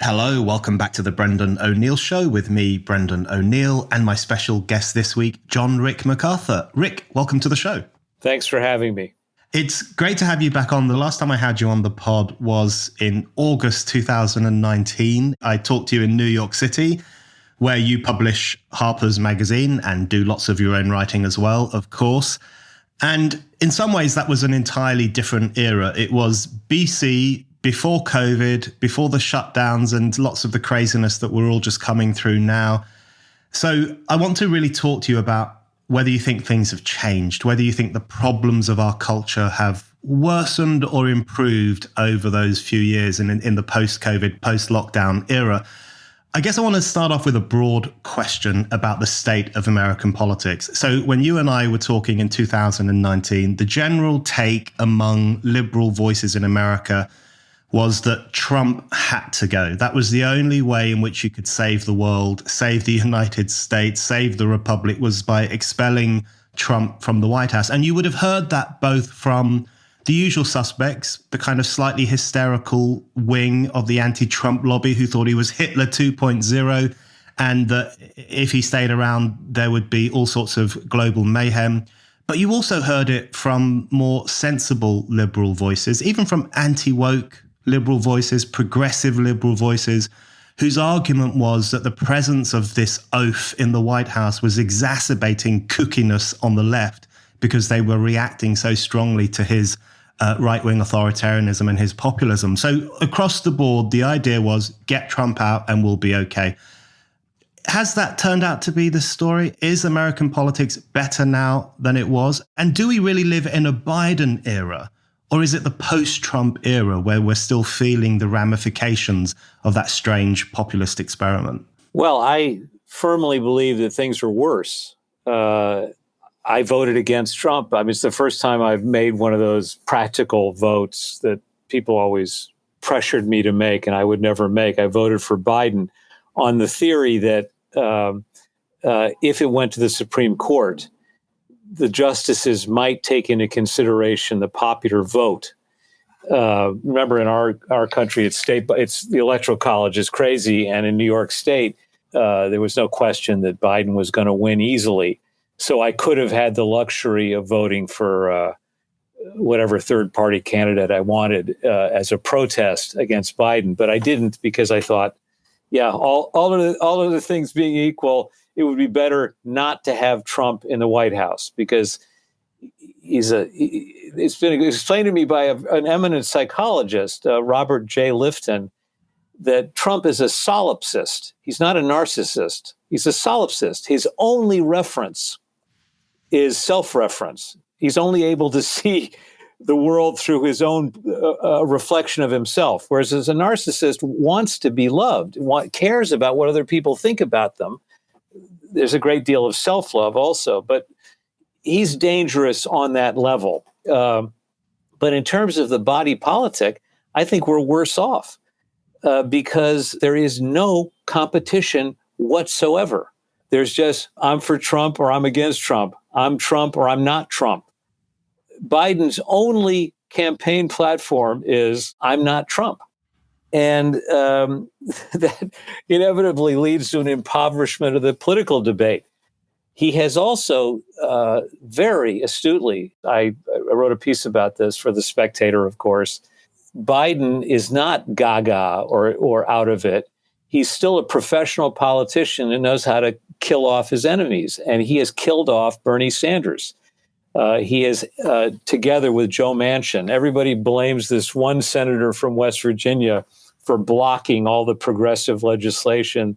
Hello, welcome back to the Brendan O'Neill Show with me, Brendan O'Neill, and my special guest this week, Rick MacArthur. Rick, welcome to the show. Thanks for having me. It's great to have you back on. The last time I had you on the pod was in August 2019. I talked to you in New York City, where you publish Harper's magazine and do lots of your own writing as well, of course. And in some ways, that was an entirely different era. It was BC, before COVID, before the shutdowns and lots of the craziness that we're all just coming through now. So I want to really talk to you about whether you think things have changed, whether you think the problems of our culture have worsened or improved over those few years in the post-COVID, post-lockdown era. I guess I want to start off with a broad question about the state of American politics. So when you and I were talking in 2019, the general take among liberal voices in America was that Trump had to go. That was the only way in which you could save the world, save the United States, save the Republic, was by expelling Trump from the White House. And you would have heard that both from the usual suspects, the kind of slightly hysterical wing of the anti-Trump lobby who thought he was Hitler 2.0, and that if he stayed around, there would be all sorts of global mayhem. But you also heard it from more sensible liberal voices, even from anti-woke liberal voices, progressive liberal voices, whose argument was that the presence of this oaf in the White House was exacerbating kookiness on the left because they were reacting so strongly to his right-wing authoritarianism and his populism. So across the board, the idea was get Trump out and we'll be okay. Has that turned out to be the story? Is American politics better now than it was? And do we really live in a Biden era? Or is it the post-Trump era where we're still feeling the ramifications of that strange populist experiment? Well, I firmly believe that things are worse. I voted against Trump. I mean, it's the first time I've made one of those practical votes that people always pressured me to make and I would never make. I voted for Biden on the theory that if it went to the Supreme Court, the justices might take into consideration the popular vote. Remember, in our country, it's the Electoral College is crazy, and in New York State, there was no question that Biden was going to win easily. So I could have had the luxury of voting for whatever third-party candidate I wanted as a protest against Biden, but I didn't because I thought, yeah, all of the things being equal, it would be better not to have Trump in the White House because it's been explained to me by an eminent psychologist, Robert J. Lifton, that Trump is a solipsist. He's not a narcissist. He's a solipsist. His only reference is self-reference. He's only able to see the world through his own reflection of himself, whereas as a narcissist wants to be loved, cares about what other people think about them. There's a great deal of self-love also, but he's dangerous on that level. But in terms of the body politic, I think we're worse off because there is no competition whatsoever. There's just, I'm for Trump or I'm against Trump. I'm Trump or I'm not Trump. Biden's only campaign platform is, I'm not Trump. And that inevitably leads to an impoverishment of the political debate. He has also very astutely, I wrote a piece about this for The Spectator, of course. Biden is not gaga or out of it. He's still a professional politician and knows how to kill off his enemies. And he has killed off Bernie Sanders. He is together with Joe Manchin. Everybody blames this one senator from West Virginia for blocking all the progressive legislation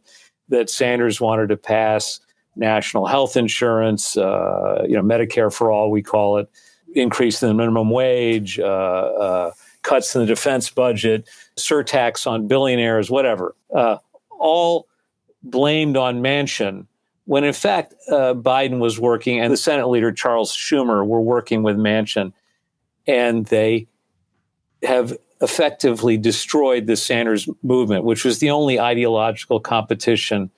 that Sanders wanted to pass, national health insurance, Medicare for all, we call it, increase in the minimum wage, cuts in the defense budget, surtax on billionaires, whatever, all blamed on Manchin, when in fact Biden was working and the Senate leader Charles Schumer were working with Manchin, and they have effectively destroyed the Sanders movement, which was the only ideological competition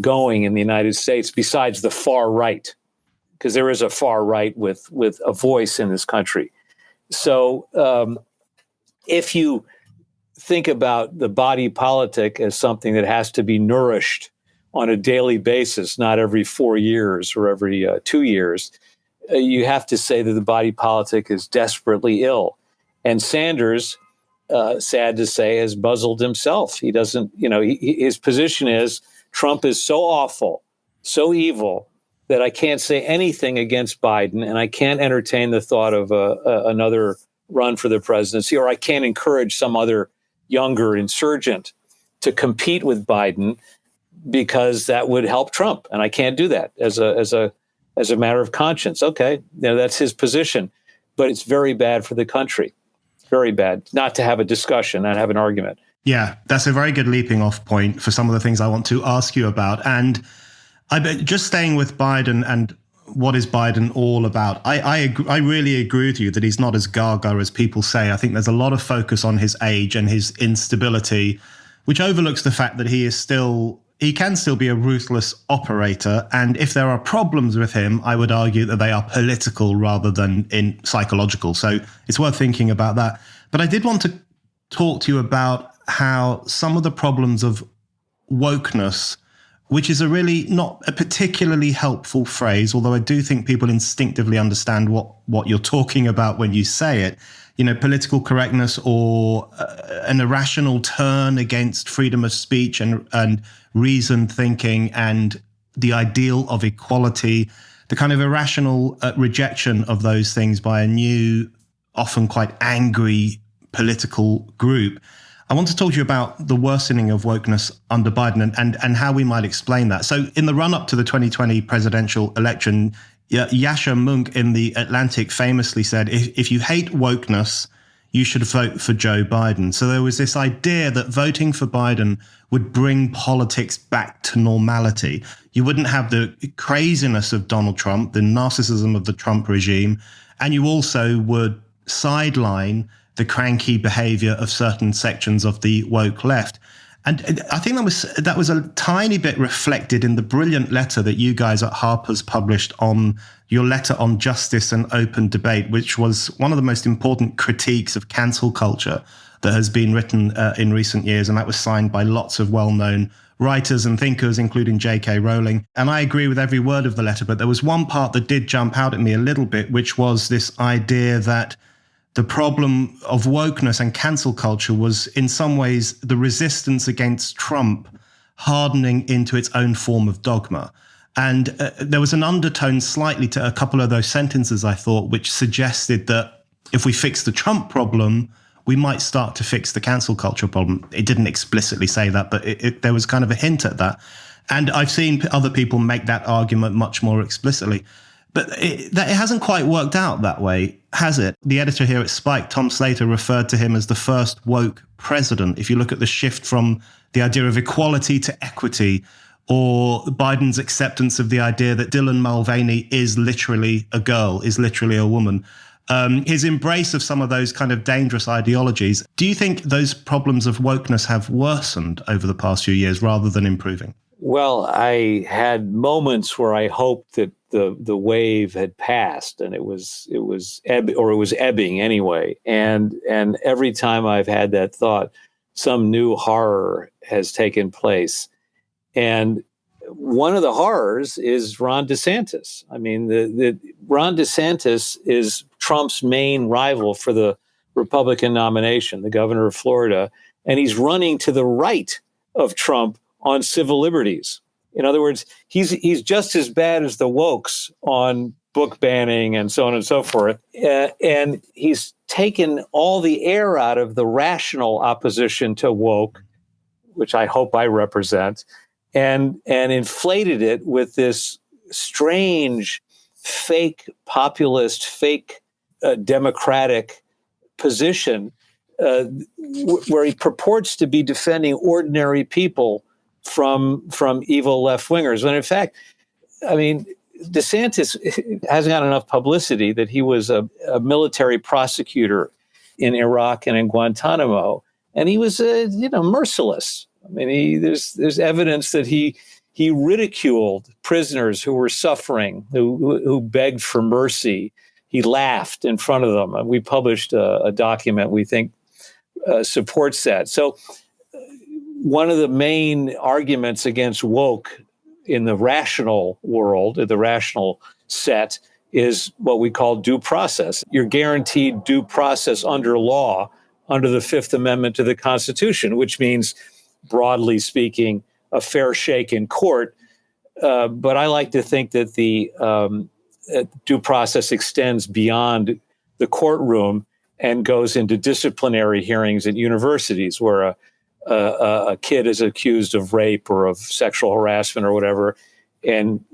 going in the United States besides the far right, because there is a far right with a voice in this country. So if you think about the body politic as something that has to be nourished on a daily basis, not every 4 years or every 2 years. You have to say that the body politic is desperately ill. And Sanders, sad to say, has muzzled himself. He doesn't, his position is Trump is so awful, so evil, that I can't say anything against Biden, and I can't entertain the thought of another run for the presidency, or I can't encourage some other younger insurgent to compete with Biden because that would help Trump, and I can't do that as a matter of conscience. Okay, that's his position, but it's very bad for the country. Very bad not to have a discussion, not have an argument. Yeah, that's a very good leaping off point for some of the things I want to ask you about. And just staying with Biden and what is Biden all about? I really agree with you that he's not as gaga as people say. I think there's a lot of focus on his age and his instability, which overlooks the fact that he can still be a ruthless operator. And if there are problems with him, I would argue that they are political rather than in psychological. So it's worth thinking about that. But I did want to talk to you about how some of the problems of wokeness, which is a really not a particularly helpful phrase, although I do think people instinctively understand what you're talking about when you say it, political correctness or an irrational turn against freedom of speech and reasoned thinking and the ideal of equality, the kind of irrational rejection of those things by a new, often quite angry political group. I want to talk to you about the worsening of wokeness under Biden and how we might explain that. So in the run-up to the 2020 presidential election, Yasha Mounk in The Atlantic famously said, if you hate wokeness, you should vote for Joe Biden. So there was this idea that voting for Biden would bring politics back to normality. You wouldn't have the craziness of Donald Trump, the narcissism of the Trump regime, and you also would sideline the cranky behavior of certain sections of the woke left. And I think that was a tiny bit reflected in the brilliant letter that you guys at Harper's published on your letter on justice and open debate, which was one of the most important critiques of cancel culture that has been written in recent years. And that was signed by lots of well-known writers and thinkers, including J.K. Rowling. And I agree with every word of the letter, but there was one part that did jump out at me a little bit, which was this idea that the problem of wokeness and cancel culture was in some ways the resistance against Trump hardening into its own form of dogma. And there was an undertone slightly to a couple of those sentences, I thought, which suggested that if we fix the Trump problem, we might start to fix the cancel culture problem. It didn't explicitly say that, but there was kind of a hint at that. And I've seen other people make that argument much more explicitly. But it hasn't quite worked out that way, has it? The editor here at Spike, Tom Slater, referred to him as the first woke president. If you look at the shift from the idea of equality to equity, or Biden's acceptance of the idea that Dylan Mulvaney is literally a girl, is literally a woman, his embrace of some of those kind of dangerous ideologies. Do you think those problems of wokeness have worsened over the past few years rather than improving? Well, I had moments where I hoped that the wave had passed and it was ebbing anyway. And every time I've had that thought, some new horror has taken place. And one of the horrors is Ron DeSantis. I mean, the Ron DeSantis is Trump's main rival for the Republican nomination, the governor of Florida, and he's running to the right of Trump on civil liberties. In other words, he's just as bad as the wokes on book banning and so on and so forth. And he's taken all the air out of the rational opposition to woke, which I hope I represent, and inflated it with this strange, fake populist, fake democratic position where he purports to be defending ordinary people from evil left-wingers. When in fact, I mean, DeSantis hasn't got enough publicity that he was a military prosecutor in Iraq and in Guantanamo, and he was merciless. I mean, there's evidence that he ridiculed prisoners who were suffering, who begged for mercy. He laughed in front of them. We published a document we think supports that. So one of the main arguments against woke in the rational world, the rational set, is what we call due process. You're guaranteed due process under law, under the Fifth Amendment to the Constitution, which means, broadly speaking, a fair shake in court. But I like to think that the due process extends beyond the courtroom and goes into disciplinary hearings at universities where a kid is accused of rape or of sexual harassment or whatever, and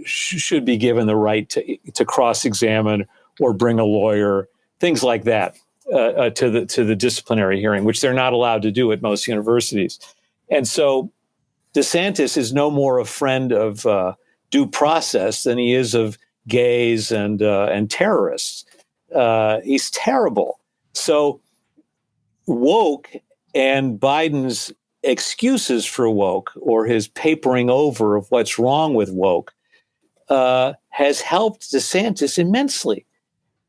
should be given the right to cross-examine or bring a lawyer, things like that, to the disciplinary hearing, which they're not allowed to do at most universities. And so DeSantis is no more a friend of due process than he is of gays and terrorists. He's terrible. So woke and Biden's excuses for woke, or his papering over of what's wrong with woke, has helped DeSantis immensely.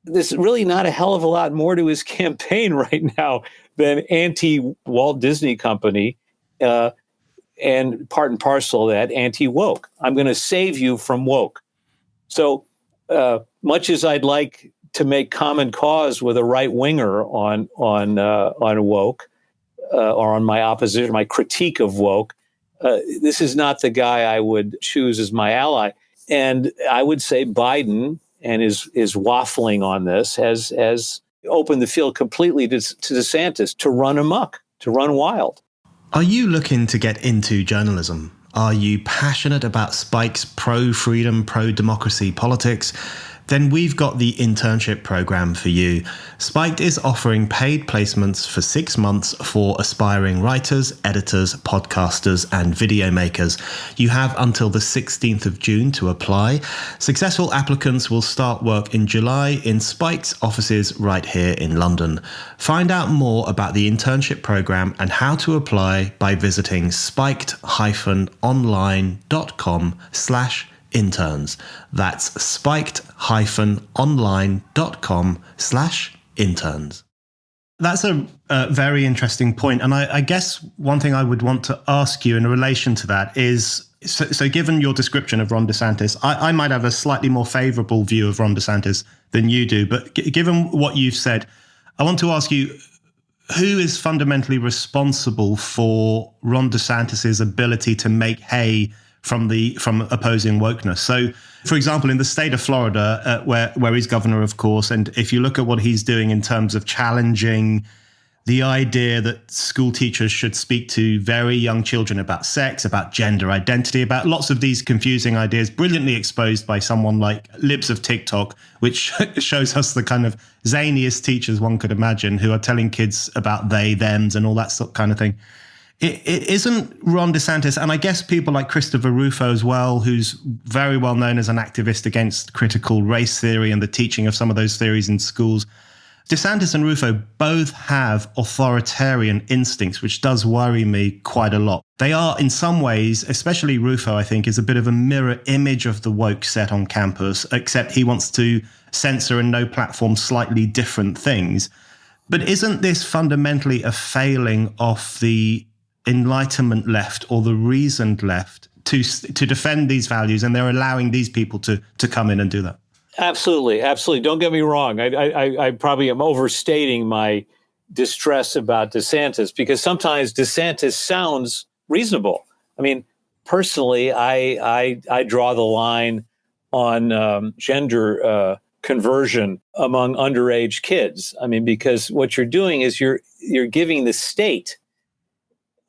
There's really not a hell of a lot more to his campaign right now than anti-Walt Disney Company, and part and parcel of that, anti-woke. I'm going to save you from woke. So much as I'd like to make common cause with a right-winger on woke, or on my opposition, my critique of woke, this is not the guy I would choose as my ally. And I would say Biden and his waffling on this has opened the field completely to DeSantis to run amok, to run wild. Are you looking to get into journalism? Are you passionate about Spike's pro-freedom, pro-democracy politics? Then we've got the internship program for you. Spiked is offering paid placements for 6 months for aspiring writers, editors, podcasters, and video makers. You have until the 16th of June to apply. Successful applicants will start work in July in Spike's offices right here in London. Find out more about the internship program and how to apply by visiting spiked-online.com/interns. That's spiked-online.com/interns. That's a very interesting point. And I guess one thing I would want to ask you in relation to that is, so given your description of Ron DeSantis, I might have a slightly more favorable view of Ron DeSantis than you do. But given what you've said, I want to ask you, who is fundamentally responsible for Ron DeSantis's ability to make hay from opposing wokeness? So, for example, in the state of Florida, where he's governor, of course, and if you look at what he's doing in terms of challenging the idea that school teachers should speak to very young children about sex, about gender identity, about lots of these confusing ideas, brilliantly exposed by someone like Libs of TikTok, which shows us the kind of zaniest teachers one could imagine, who are telling kids about they, thems, and all that sort of kind of thing. It isn't Ron DeSantis, and I guess people like Christopher Rufo as well, who's very well known as an activist against critical race theory and the teaching of some of those theories in schools. DeSantis and Rufo both have authoritarian instincts, which does worry me quite a lot. They are, in some ways, especially Rufo, I think, is a bit of a mirror image of the woke set on campus, except he wants to censor and no platform slightly different things. But isn't this fundamentally a failing of the Enlightenment left or the reasoned left to defend these values, and they're allowing these people to come in and do that? Absolutely. Absolutely. Don't get me wrong. I probably am overstating my distress about DeSantis, because sometimes DeSantis sounds reasonable. I mean, personally, I draw the line on gender conversion among underage kids. I mean, because what you're doing is you're giving the state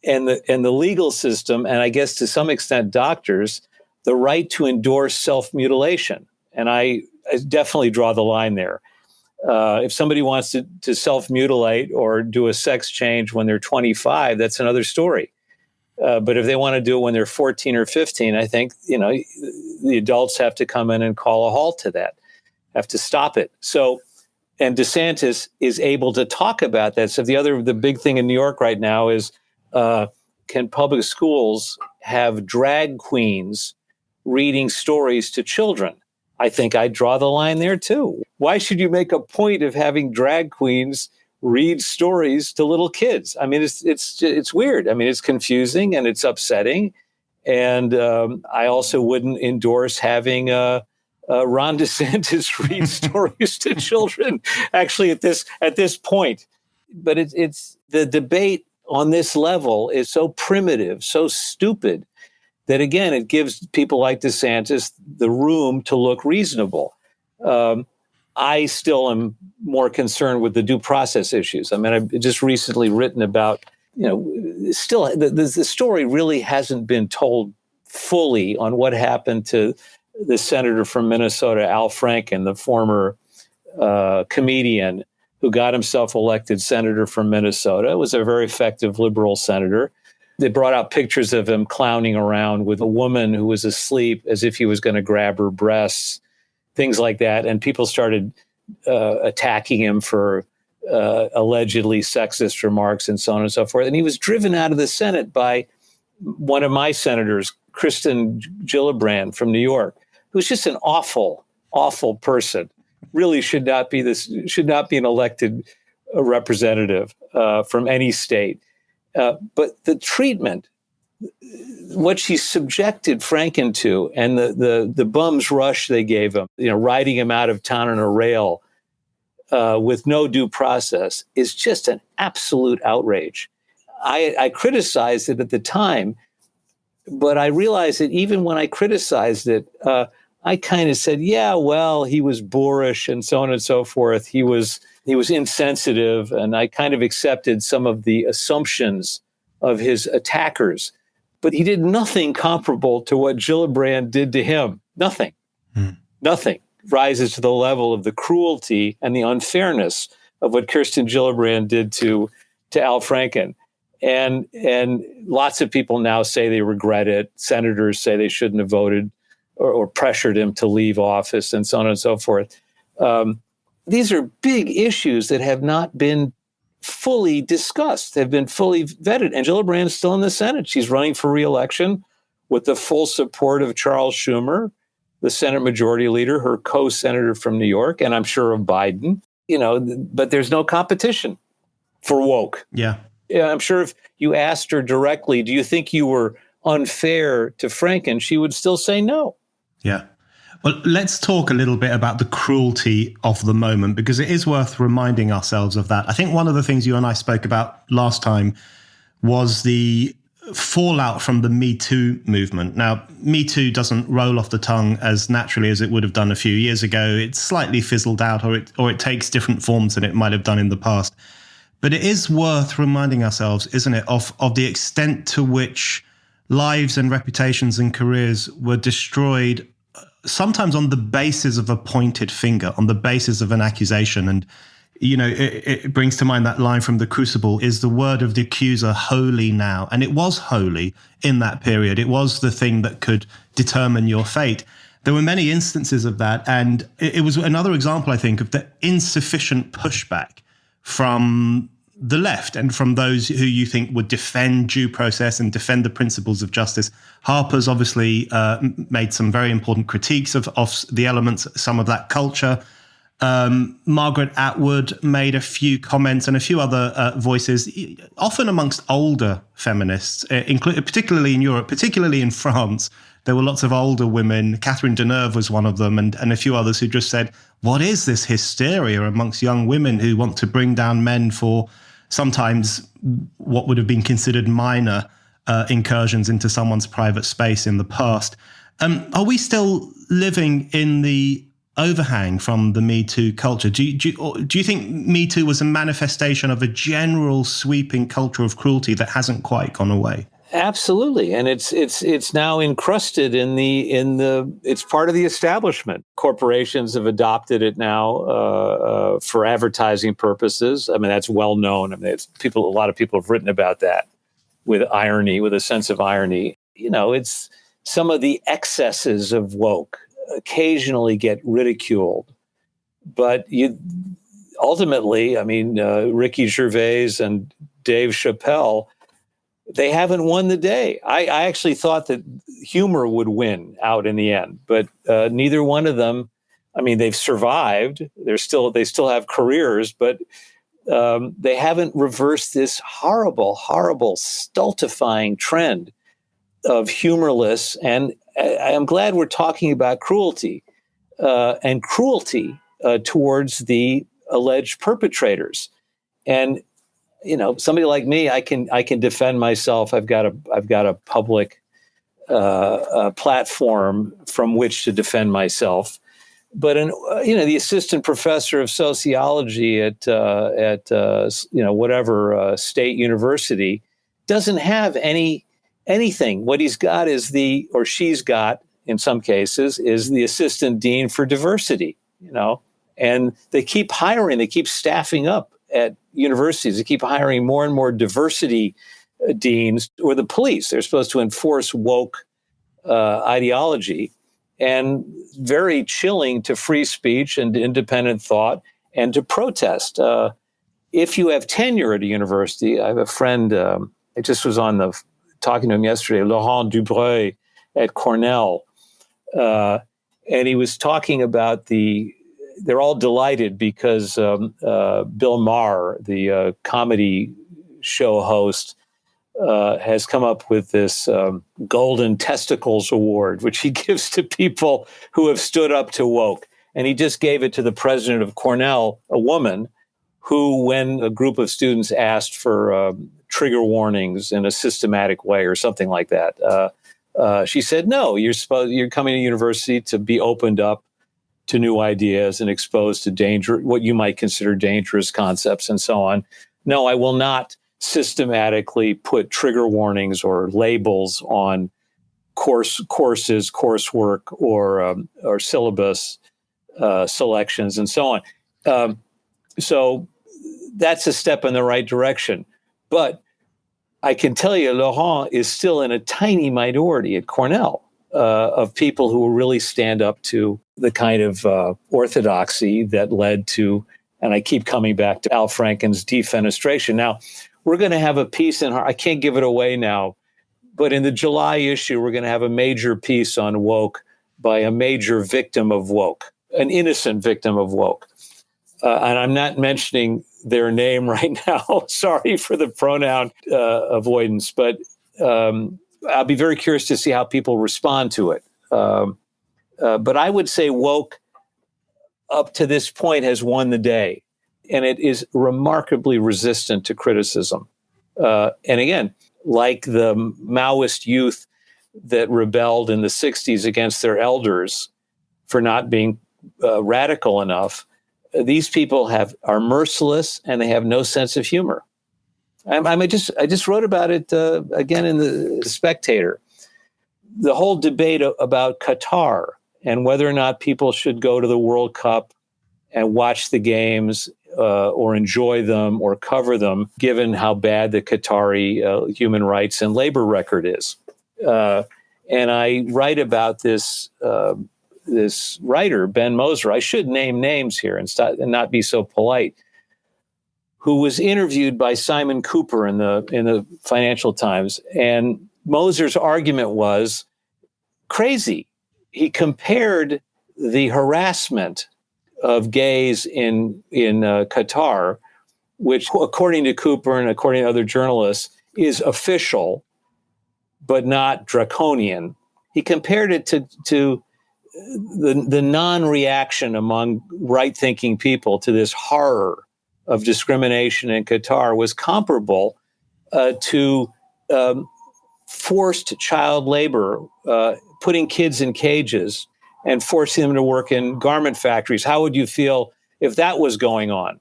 and the legal system, and I guess to some extent doctors, the right to endorse self-mutilation. And I definitely draw the line there. If somebody wants to self-mutilate or do a sex change when they're 25, that's another story. But if they want to do it when they're 14 or 15, I think, the adults have to come in and call a halt to that, have to stop it. So, and DeSantis is able to talk about that. So the big thing in New York right now is, can public schools have drag queens reading stories to children? I think I draw the line there too. Why should you make a point of having drag queens read stories to little kids. I mean, it's weird. I mean, it's confusing and it's upsetting. And I also wouldn't endorse having Ron DeSantis read stories to children. Actually, at this point, but it's the debate on this level is so primitive, so stupid, that again, it gives people like DeSantis the room to look reasonable. I still am more concerned with the due process issues. I mean, I've just recently written about, still the story really hasn't been told fully on what happened to the senator from Minnesota, Al Franken, the former comedian who got himself elected senator from Minnesota. It was a very effective liberal senator. They brought out pictures of him clowning around with a woman who was asleep as if he was going to grab her breasts, things like that. And people started attacking him for allegedly sexist remarks and so on and so forth. And he was driven out of the Senate by one of my senators, Kristen Gillibrand from New York, who's just an awful, awful person. Really should not be an elected representative from any state. But the treatment, what she subjected Franken to, and the bum's rush they gave him, riding him out of town on a rail with no due process, is just an absolute outrage. I criticized it at the time, but I realized that even when I criticized it, I kind of said, yeah, well, he was boorish and so on and so forth. He was insensitive, and I kind of accepted some of the assumptions of his attackers. But he did nothing comparable to what Gillibrand did to him. Nothing. Nothing rises to the level of the cruelty and the unfairness of what Kirsten Gillibrand did to Al Franken. And lots of people now say they regret it. Senators say they shouldn't have voted or pressured him to leave office and so on and so forth. These are big issues that have not been fully discussed, have been fully vetted. And Gillibrand is still in the Senate. She's running for re-election with the full support of Charles Schumer, the Senate Majority Leader, her co-senator from New York, and I'm sure of Biden. But there's no competition for woke. Yeah, I'm sure if you asked her directly, do you think you were unfair to Franken, she would still say no. Yeah. Well, let's talk a little bit about the cruelty of the moment, because it is worth reminding ourselves of that. I think one of the things you and I spoke about last time was the fallout from the Me Too movement. Now, Me Too doesn't roll off the tongue as naturally as it would have done a few years ago. It's slightly fizzled out, or it takes different forms than it might have done in the past. But it is worth reminding ourselves, isn't it, of the extent to which lives and reputations and careers were destroyed, sometimes on the basis of a pointed finger, on the basis of an accusation. And, it brings to mind that line from The Crucible, is the word of the accuser holy now? And it was holy in that period. It was the thing that could determine your fate. There were many instances of that. And it was another example, I think, of the insufficient pushback from the left and from those who you think would defend due process and defend the principles of justice. Harper's obviously made some very important critiques of the elements, some of that culture. Margaret Atwood made a few comments, and a few other voices, often amongst older feminists, particularly in Europe, particularly in France. There were lots of older women. Catherine Deneuve was one of them, and a few others who just said, what is this hysteria amongst young women who want to bring down men for sometimes what would have been considered minor incursions into someone's private space in the past? Are we still living in the overhang from the Me Too culture? Do you think Me Too was a manifestation of a general sweeping culture of cruelty that hasn't quite gone away? Absolutely, and it's now encrusted in the it's part of the establishment. Corporations have adopted it now for advertising purposes. I mean, that's well known. I mean, a lot of people have written about that with irony, with a sense of irony. It's some of the excesses of woke occasionally get ridiculed, but ultimately, I mean, Ricky Gervais and Dave Chappelle, they haven't won the day. I actually thought that humor would win out in the end, but neither one of them. I mean, they've survived. They still have careers, but They haven't reversed this horrible, horrible, stultifying trend of humorless. And I'm glad we're talking about cruelty towards the alleged perpetrators. And somebody like me, I can defend myself. I've got a public platform from which to defend myself. But the assistant professor of sociology at whatever state university doesn't have anything. What he's got is or she's got, in some cases, is the assistant dean for diversity. And they keep hiring, they keep staffing up at universities. They keep hiring more and more diversity deans, or the police. They're supposed to enforce woke ideology, and very chilling to free speech and to independent thought and to protest. If you have tenure at a university, I have a friend, I just was talking to him yesterday, Laurent Dubreuil at Cornell, and he was talking about they're all delighted because Bill Maher, the comedy show host, has come up with this Golden Testicles Award, which he gives to people who have stood up to woke. And he just gave it to the president of Cornell, a woman, who, when a group of students asked for trigger warnings in a systematic way or something like that, she said, no, you're coming to university to be opened up to new ideas and exposed to what you might consider dangerous concepts and so on. No, I will not systematically put trigger warnings or labels on courses, coursework, or syllabus selections and so on. So that's a step in the right direction. But I can tell you, Laurent is still in a tiny minority at Cornell of people who will really stand up to the kind of orthodoxy that led to, and I keep coming back to Al Franken's defenestration. Now, we're going to have a piece in I can't give it away now, but in the July issue, we're going to have a major piece on woke by a major victim of woke, an innocent victim of woke. And I'm not mentioning their name right now. Sorry for the pronoun avoidance, but I'll be very curious to see how people respond to it. But I would say woke, up to this point, has won the day. And it is remarkably resistant to criticism. And again, like the Maoist youth that rebelled in the 60s against their elders for not being radical enough, these people are merciless and they have no sense of humor. I just wrote about it again in the Spectator. The whole debate about Qatar and whether or not people should go to the World Cup and watch the games or enjoy them or cover them, given how bad the Qatari human rights and labor record is. And I write about this writer, Ben Moser. I should name names here and not be so polite, who was interviewed by Simon Cooper in the Financial Times. And Moser's argument was crazy. He compared the harassment of gays in Qatar, which, according to Cooper and according to other journalists, is official but not draconian. He compared it to the non-reaction among right-thinking people to this horror of discrimination in Qatar was comparable to forced child labor, putting kids in cages and forcing them to work in garment factories. How would you feel if that was going on?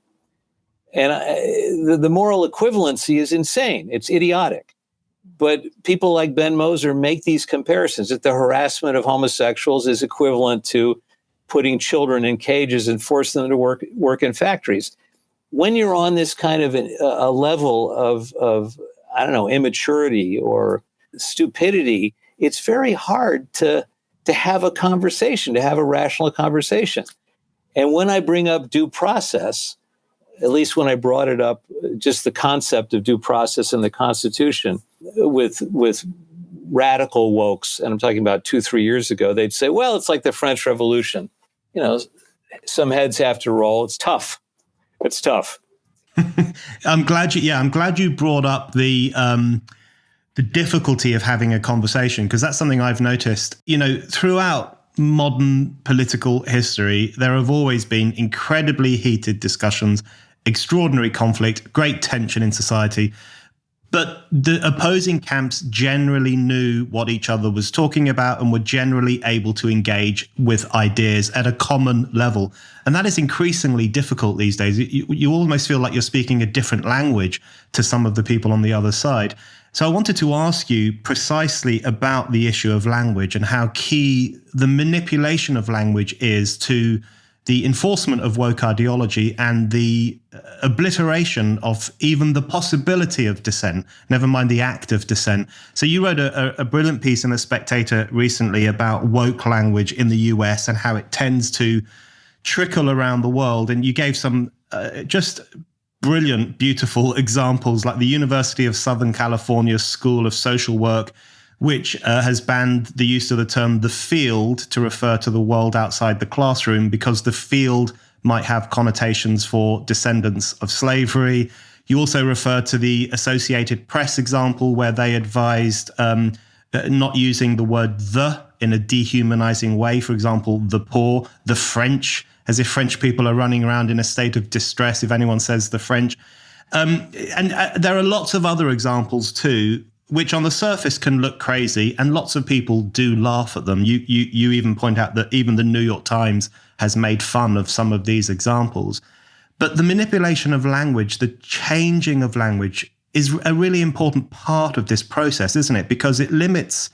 And the moral equivalency is insane. It's idiotic. But people like Ben Moser make these comparisons, that the harassment of homosexuals is equivalent to putting children in cages and forcing them to work in factories. When you're on this kind of a level of I don't know, immaturity or stupidity, it's very hard to have a conversation, to have a rational conversation. And when I bring up due process, at least when I brought it up, just the concept of due process in the Constitution with radical wokes, and I'm talking about 2-3 years ago, they'd say, well, it's like the French Revolution. Some heads have to roll. It's tough. It's tough. I'm glad you brought up the difficulty of having a conversation, because that's something I've noticed. Throughout modern political history, there have always been incredibly heated discussions, extraordinary conflict, great tension in society. But the opposing camps generally knew what each other was talking about and were generally able to engage with ideas at a common level. And that is increasingly difficult these days. You almost feel like you're speaking a different language to some of the people on the other side. So I wanted to ask you precisely about the issue of language and how key the manipulation of language is to the enforcement of woke ideology and the obliteration of even the possibility of dissent, never mind the act of dissent. So you wrote a brilliant piece in The Spectator recently about woke language in the US and how it tends to trickle around the world. And you gave some just brilliant, beautiful examples, like the University of Southern California School of Social Work, which has banned the use of the term the field to refer to the world outside the classroom, because the field might have connotations for descendants of slavery. You also refer to the Associated Press example, where they advised not using the word the in a dehumanizing way. For example, the poor, the French, as if French people are running around in a state of distress if anyone says the French. And there are lots of other examples too, which on the surface can look crazy, and lots of people do laugh at them. You even point out that even the New York Times has made fun of some of these examples. But the manipulation of language, the changing of language, is a really important part of this process, isn't it? Because it limits,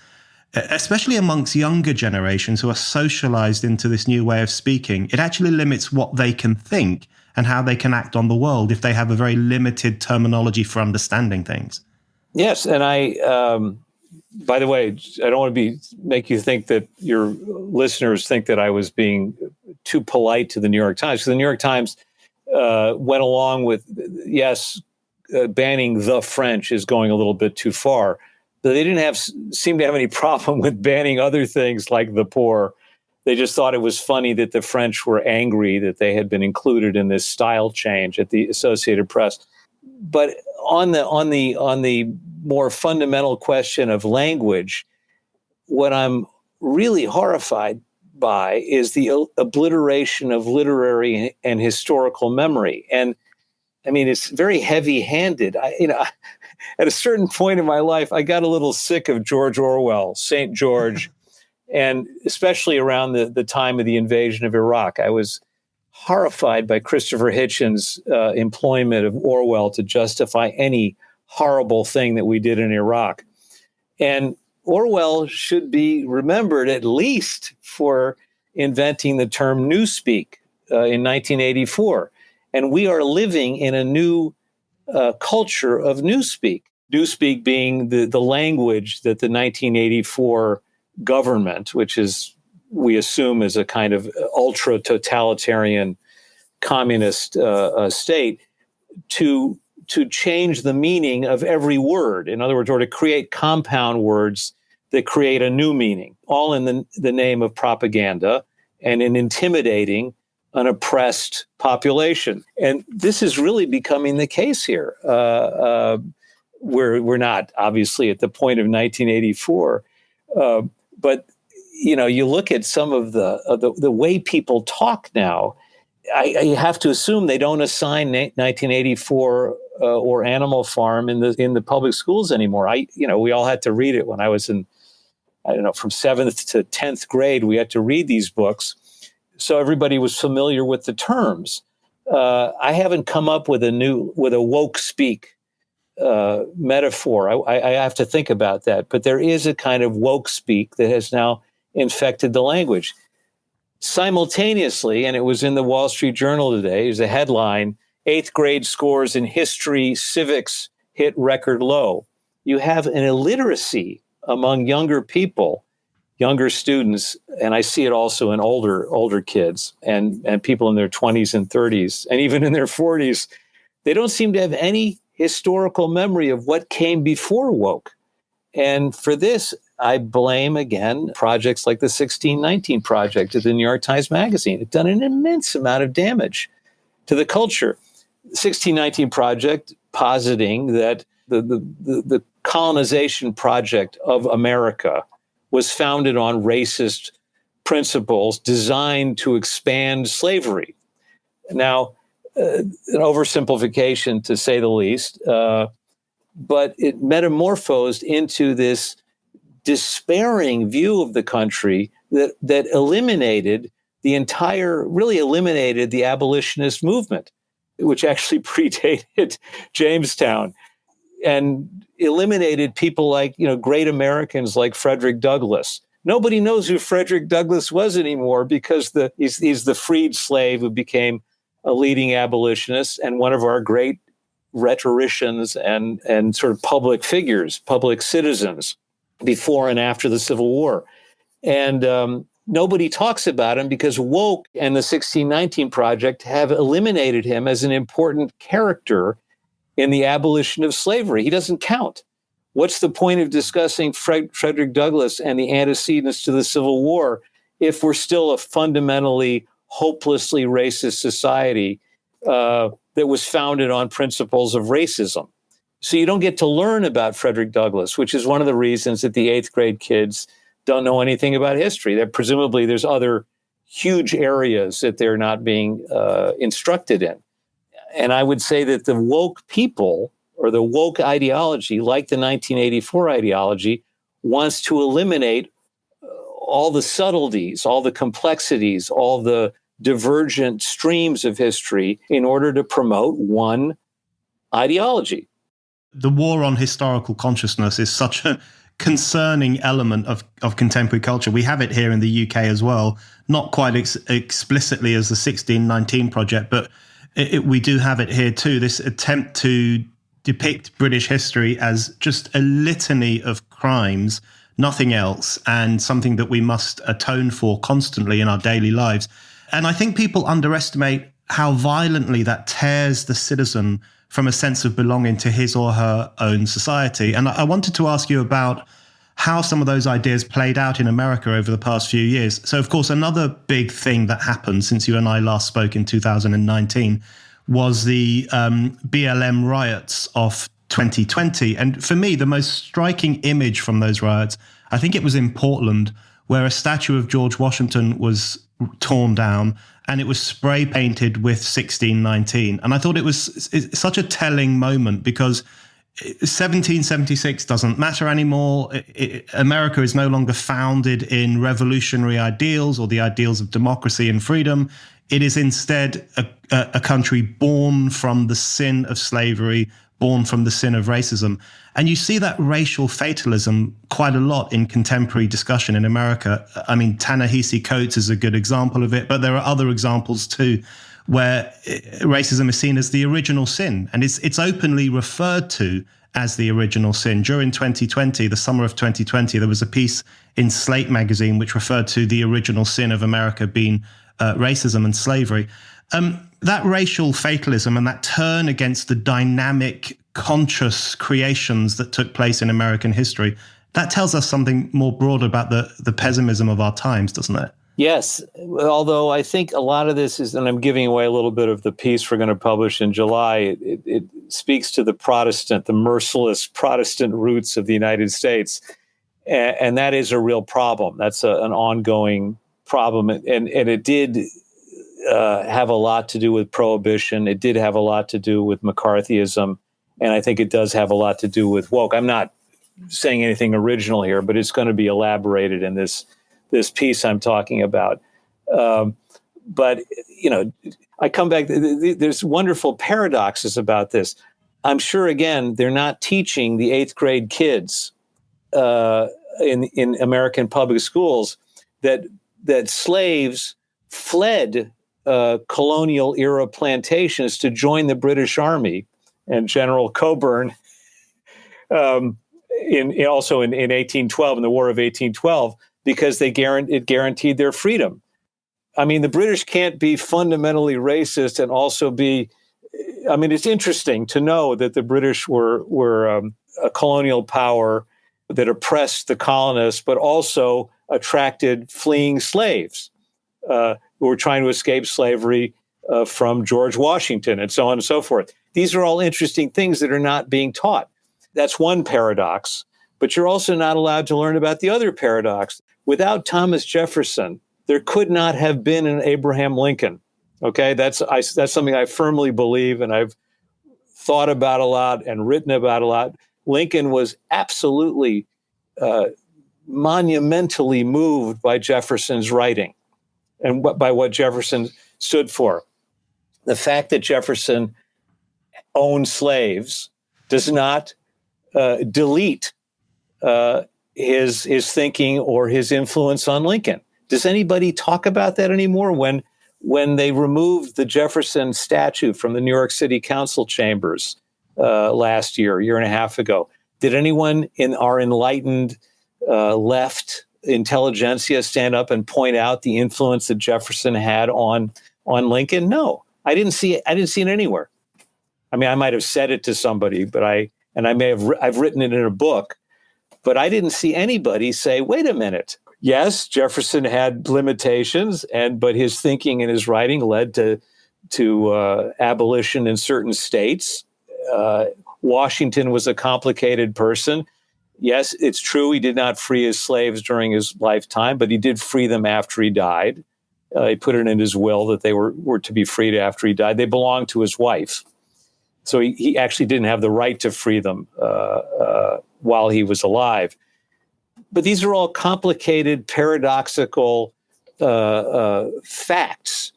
especially amongst younger generations who are socialized into this new way of speaking, it actually limits what they can think and how they can act on the world if they have a very limited terminology for understanding things. Yes, and by the way, I don't want to make you think that your listeners think that I was being too polite to the New York Times. So the New York Times went along with, yes, banning the French is going a little bit too far. But they didn't seem to have any problem with banning other things like the poor. They just thought it was funny that the French were angry that they had been included in this style change at the Associated Press. But on the more fundamental question of language, what I'm really horrified by is the obliteration of literary and historical memory. And I mean, it's very heavy-handed. At a certain point in my life, I got a little sick of George Orwell, St. George, and especially around the time of the invasion of Iraq. I was horrified by Christopher Hitchens' employment of Orwell to justify any horrible thing that we did in Iraq. And Orwell should be remembered at least for inventing the term newspeak in 1984. And we are living in a new culture of newspeak. Newspeak being the language that the 1984 government, which is, we assume, is a kind of ultra-totalitarian communist state, to change the meaning of every word. In other words, or to create compound words that create a new meaning, all in the name of propaganda and in intimidating an oppressed population. And this is really becoming the case here. We're not obviously at the point of 1984, but you look at some of the way people talk now. I have to assume they don't assign 1984 or Animal Farm in the public schools anymore. We all had to read it when I was in, from 7th to 10th grade. We had to read these books, so everybody was familiar with the terms. I haven't come up with a woke speak metaphor. I have to think about that. But there is a kind of woke speak that has now infected the language. Simultaneously, and it was in the Wall Street Journal today, there's a headline: 8th grade scores in history, civics hit record low. You have an illiteracy among younger people, younger students, and I see it also in older kids and people in their 20s and 30s, and even in their 40s. They don't seem to have any historical memory of what came before woke. And for this, I blame, again, projects like the 1619 Project at the New York Times Magazine. It's done an immense amount of damage to the culture. 1619 Project positing that the colonization project of America was founded on racist principles designed to expand slavery. Now, an oversimplification to say the least, but it metamorphosed into this despairing view of the country that eliminated really eliminated the abolitionist movement, which actually predated Jamestown, and eliminated people like, great Americans like Frederick Douglass. Nobody knows who Frederick Douglass was anymore because he's the freed slave who became a leading abolitionist and one of our great rhetoricians and sort of public figures, public citizens before and after the Civil War. And nobody talks about him because woke and the 1619 Project have eliminated him as an important character in the abolition of slavery. He doesn't count. What's the point of discussing Frederick Douglass and the antecedents to the Civil War if we're still a fundamentally, hopelessly racist society that was founded on principles of racism? So you don't get to learn about Frederick Douglass, which is one of the reasons that the 8th grade kids don't know anything about history. That presumably there's other huge areas that they're not being instructed in. And I would say that the woke people, or the woke ideology, like the 1984 ideology, wants to eliminate all the subtleties, all the complexities, all the divergent streams of history in order to promote one ideology. The war on historical consciousness is such a concerning element of contemporary culture. We have it here in the UK as well, not quite explicitly as the 1619 Project, but we do have it here too, this attempt to depict British history as just a litany of crimes, nothing else, and something that we must atone for constantly in our daily lives. And I think people underestimate how violently that tears the citizen from a sense of belonging to his or her own society. And I wanted to ask you about how some of those ideas played out in America over the past few years. So, of course, another big thing that happened since you and I last spoke in 2019 was the BLM riots of 2020. And for me, the most striking image from those riots, I think it was in Portland, where a statue of George Washington was torn down and it was spray painted with 1619. And I thought it was such a telling moment because 1776 doesn't matter anymore. America is no longer founded in revolutionary ideals or the ideals of democracy and freedom. It is instead a country born from the sin of slavery, born from the sin of racism. And you see that racial fatalism quite a lot in contemporary discussion in America. I mean, Ta-Nehisi Coates is a good example of it, but there are other examples too, where racism is seen as the original sin, and it's openly referred to as the original sin. During 2020, the summer of 2020, there was a piece in Slate magazine which referred to the original sin of America being racism and slavery. That racial fatalism and that turn against the dynamic, conscious creations that took place in American history, that tells us something more broad about the pessimism of our times, doesn't it? Yes, although I think a lot of this is, and I'm giving away a little bit of the piece we're going to publish in July, it speaks to the merciless Protestant roots of the United States. And that is a real problem. That's an ongoing problem. And it did have a lot to do with prohibition. It did have a lot to do with McCarthyism. And I think it does have a lot to do with woke. I'm not saying anything original here, but it's going to be elaborated in this piece I'm talking about. But, I come back, there's wonderful paradoxes about this. I'm sure, again, they're not teaching the 8th grade kids in American public schools that slaves fled colonial era plantations to join the British Army and General Cockburn also in 1812, in the War of 1812, because it guaranteed their freedom. I mean, the British can't be fundamentally racist and also be. I mean, it's interesting to know that the British were a colonial power that oppressed the colonists, but also attracted fleeing slaves who were trying to escape slavery from George Washington, and so on and so forth. These are all interesting things that are not being taught. That's one paradox, but you're also not allowed to learn about the other paradox. Without Thomas Jefferson, there could not have been an Abraham Lincoln. Okay, that's something I firmly believe, and I've thought about a lot and written about a lot. Lincoln was absolutely monumentally moved by Jefferson's writing and by what Jefferson stood for. The fact that Jefferson owned slaves does not delete his thinking or his influence on Lincoln. Does anybody talk about that anymore? When they removed the Jefferson statue from the New York City Council chambers last year, a year and a half ago, did anyone in our enlightened left intelligentsia stand up and point out the influence that Jefferson had on Lincoln? No, I didn't see it anywhere. I mean, I might have said it to somebody, but I've written it in a book, but I didn't see anybody say, wait a minute. Yes, Jefferson had limitations, but his thinking and his writing led to abolition in certain states. Washington was a complicated person. Yes, it's true he did not free his slaves during his lifetime, but he did free them after he died. He put it in his will that they were to be freed after he died. They belonged to his wife. So he actually didn't have the right to free them while he was alive. But these are all complicated, paradoxical facts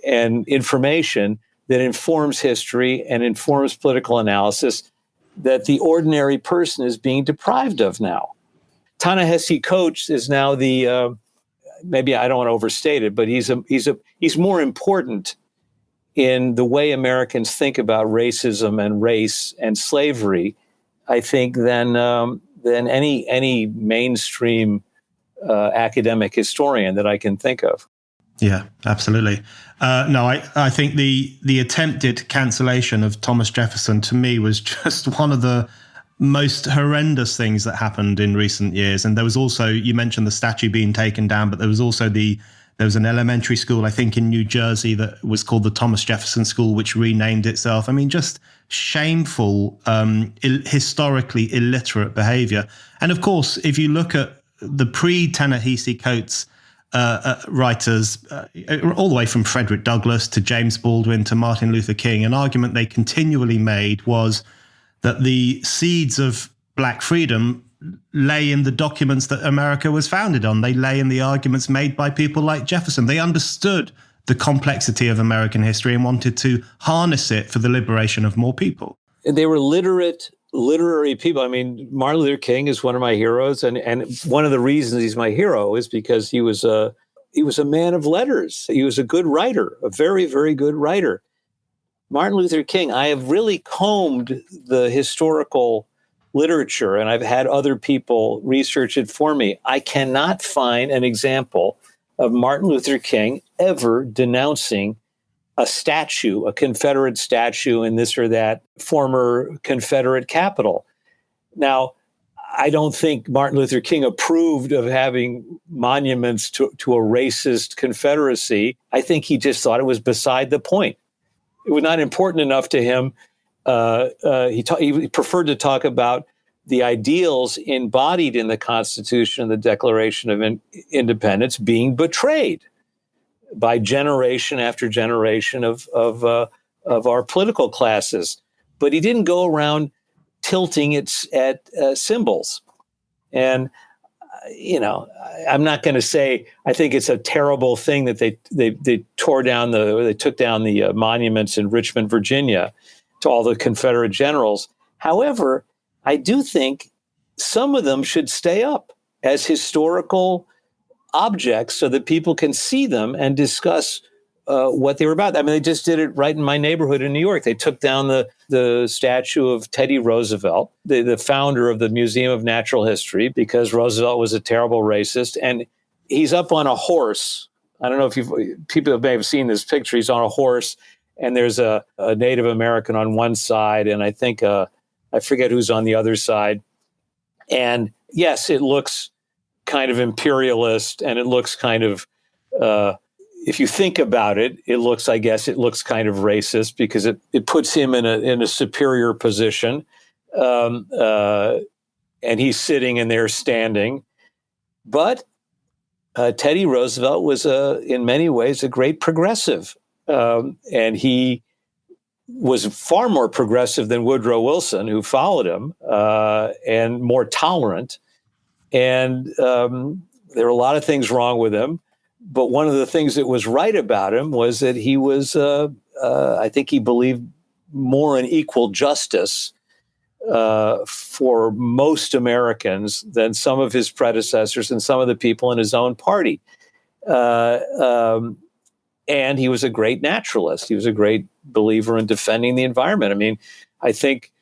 and information that informs history and informs political analysis that the ordinary person is being deprived of now. Ta-Nehisi Coates is now the, maybe I don't want to overstate it, but he's more important in the way Americans think about racism and race and slavery, I think, than any mainstream academic historian that I can think of. Yeah, absolutely. No, I think the attempted cancellation of Thomas Jefferson to me was just one of the most horrendous things that happened in recent years. And there was also, you mentioned the statue being taken down, but there was also there was an elementary school, I think, in New Jersey that was called the Thomas Jefferson School, which renamed itself. I mean, just shameful, historically illiterate behavior. And of course, if you look at the pre-Ta-Nehisi Coates writers, all the way from Frederick Douglass to James Baldwin to Martin Luther King, an argument they continually made was that the seeds of Black freedom lay in the documents that America was founded on. They lay in the arguments made by people like Jefferson. They understood the complexity of American history and wanted to harness it for the liberation of more people. They were literary people. I mean, Martin Luther King is one of my heroes, and one of the reasons he's my hero is because he was a man of letters. He was a good writer, a very, very good writer. Martin Luther King, I have really combed the historical literature, and I've had other people research it for me. I cannot find an example of Martin Luther King ever denouncing a statue, a Confederate statue in this or that former Confederate capital. Now, I don't think Martin Luther King approved of having monuments to a racist Confederacy. I think he just thought it was beside the point. It was not important enough to him. He preferred to talk about the ideals embodied in the Constitution and the Declaration of Independence being betrayed by generation after generation of our political classes. But he didn't go around tilting it at symbols. And, I'm not going to say I think it's a terrible thing that they took down the monuments in Richmond, Virginia, to all the Confederate generals. However, I do think some of them should stay up as historical objects so that people can see them and discuss what they were about. I mean, they just did it right in my neighborhood in New York. They took down the statue of Teddy Roosevelt, the founder of the Museum of Natural History, because Roosevelt was a terrible racist. And he's up on a horse. I don't know if people may have seen this picture. He's on a horse, and there's a Native American on one side, and I think I forget who's on the other side. And yes, it looks kind of imperialist, and it looks kind of if you think about it, it looks kind of racist because it puts him in a superior position, and he's sitting and they're standing. But Teddy Roosevelt was in many ways a great progressive, and he was far more progressive than Woodrow Wilson, who followed him, and more tolerant. And there were a lot of things wrong with him. But one of the things that was right about him was that he was, I think he believed more in equal justice for most Americans than some of his predecessors and some of the people in his own party. And he was a great naturalist. He was a great believer in defending the environment. I mean, I think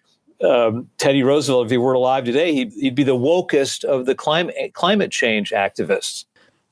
Teddy Roosevelt, if he were alive today, he'd be the wokest of the climate change activists.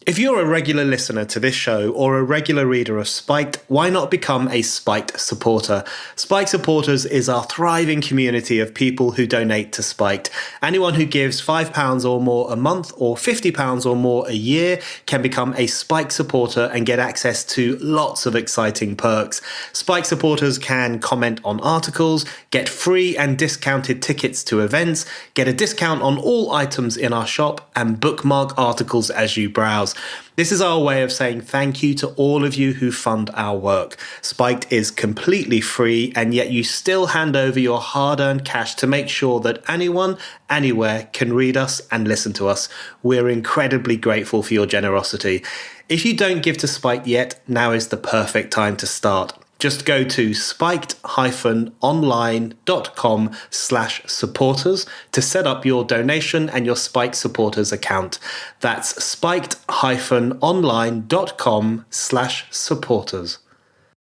If you're a regular listener to this show or a regular reader of Spiked, why not become a Spiked supporter? Spiked Supporters is our thriving community of people who donate to Spiked. Anyone who gives £5 or more a month or £50 or more a year can become a Spiked supporter and get access to lots of exciting perks. Spiked supporters can comment on articles, get free and discounted tickets to events, get a discount on all items in our shop, and bookmark articles as you browse. This is our way of saying thank you to all of you who fund our work. Spiked is completely free, and yet you still hand over your hard-earned cash to make sure that anyone, anywhere can read us and listen to us. We're incredibly grateful for your generosity. If you don't give to Spiked yet, now is the perfect time to start. Just go to spiked-online.com/supporters to set up your donation and your Spiked supporters account. That's spiked-online.com/supporters.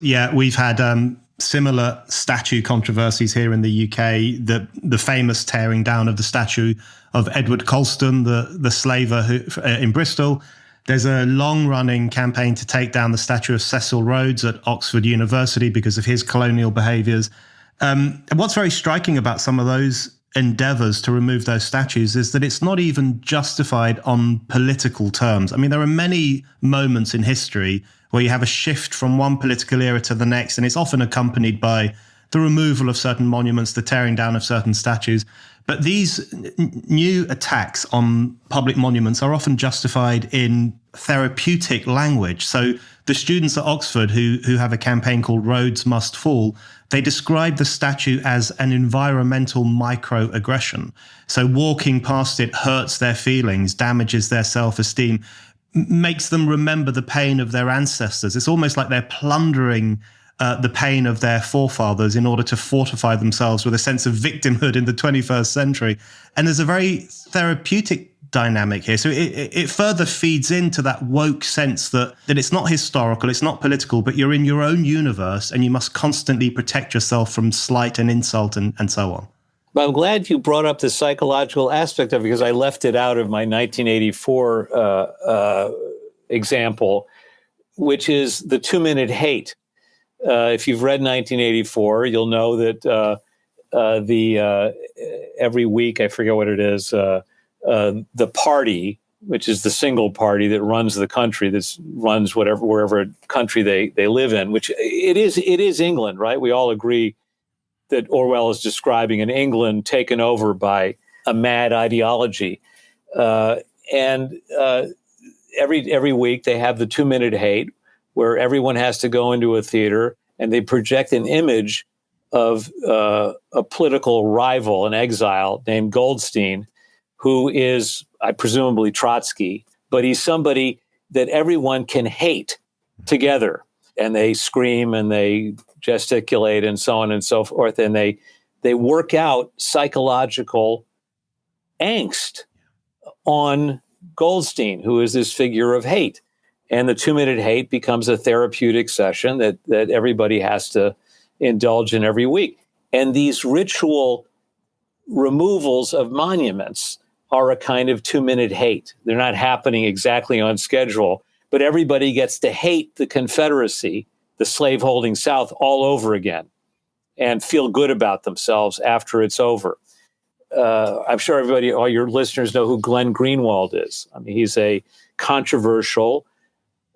Yeah, we've had similar statue controversies here in the UK. The famous tearing down of the statue of Edward Colston, the slaver in Bristol. There's a long-running campaign to take down the statue of Cecil Rhodes at Oxford University because of his colonial behaviours. And what's very striking about some of those endeavours to remove those statues is that it's not even justified on political terms. I mean, there are many moments in history where you have a shift from one political era to the next, and it's often accompanied by the removal of certain monuments, the tearing down of certain statues. But these new attacks on public monuments are often justified in therapeutic language. So the students at Oxford who have a campaign called Rhodes Must Fall, they describe the statue as an environmental microaggression. So walking past it hurts their feelings, damages their self-esteem, makes them remember the pain of their ancestors. It's almost like they're plundering the pain of their forefathers in order to fortify themselves with a sense of victimhood in the 21st century. And there's a very therapeutic dynamic here. So it further feeds into that woke sense that it's not historical, it's not political, but you're in your own universe and you must constantly protect yourself from slight and insult and so on. But I'm glad you brought up the psychological aspect of it because I left it out of my 1984 example, which is the 2-minute hate. If you've read 1984, you'll know that every week, I forget what it is, the party, which is the single party that runs the country, that runs wherever country they live in, which it is England, right? We all agree that Orwell is describing an England taken over by a mad ideology, and every week they have the 2-minute hate, where everyone has to go into a theater and they project an image of a political rival, an exile named Goldstein, who is presumably Trotsky, but he's somebody that everyone can hate together. And they scream and they gesticulate and so on and so forth. And they work out psychological angst on Goldstein, who is this figure of hate. And the 2-minute hate becomes a therapeutic session that everybody has to indulge in every week. And these ritual removals of monuments are a kind of 2-minute hate. They're not happening exactly on schedule, but everybody gets to hate the Confederacy, the slaveholding South, all over again and feel good about themselves after it's over. I'm sure all your listeners know who Glenn Greenwald is. I mean, he's a controversial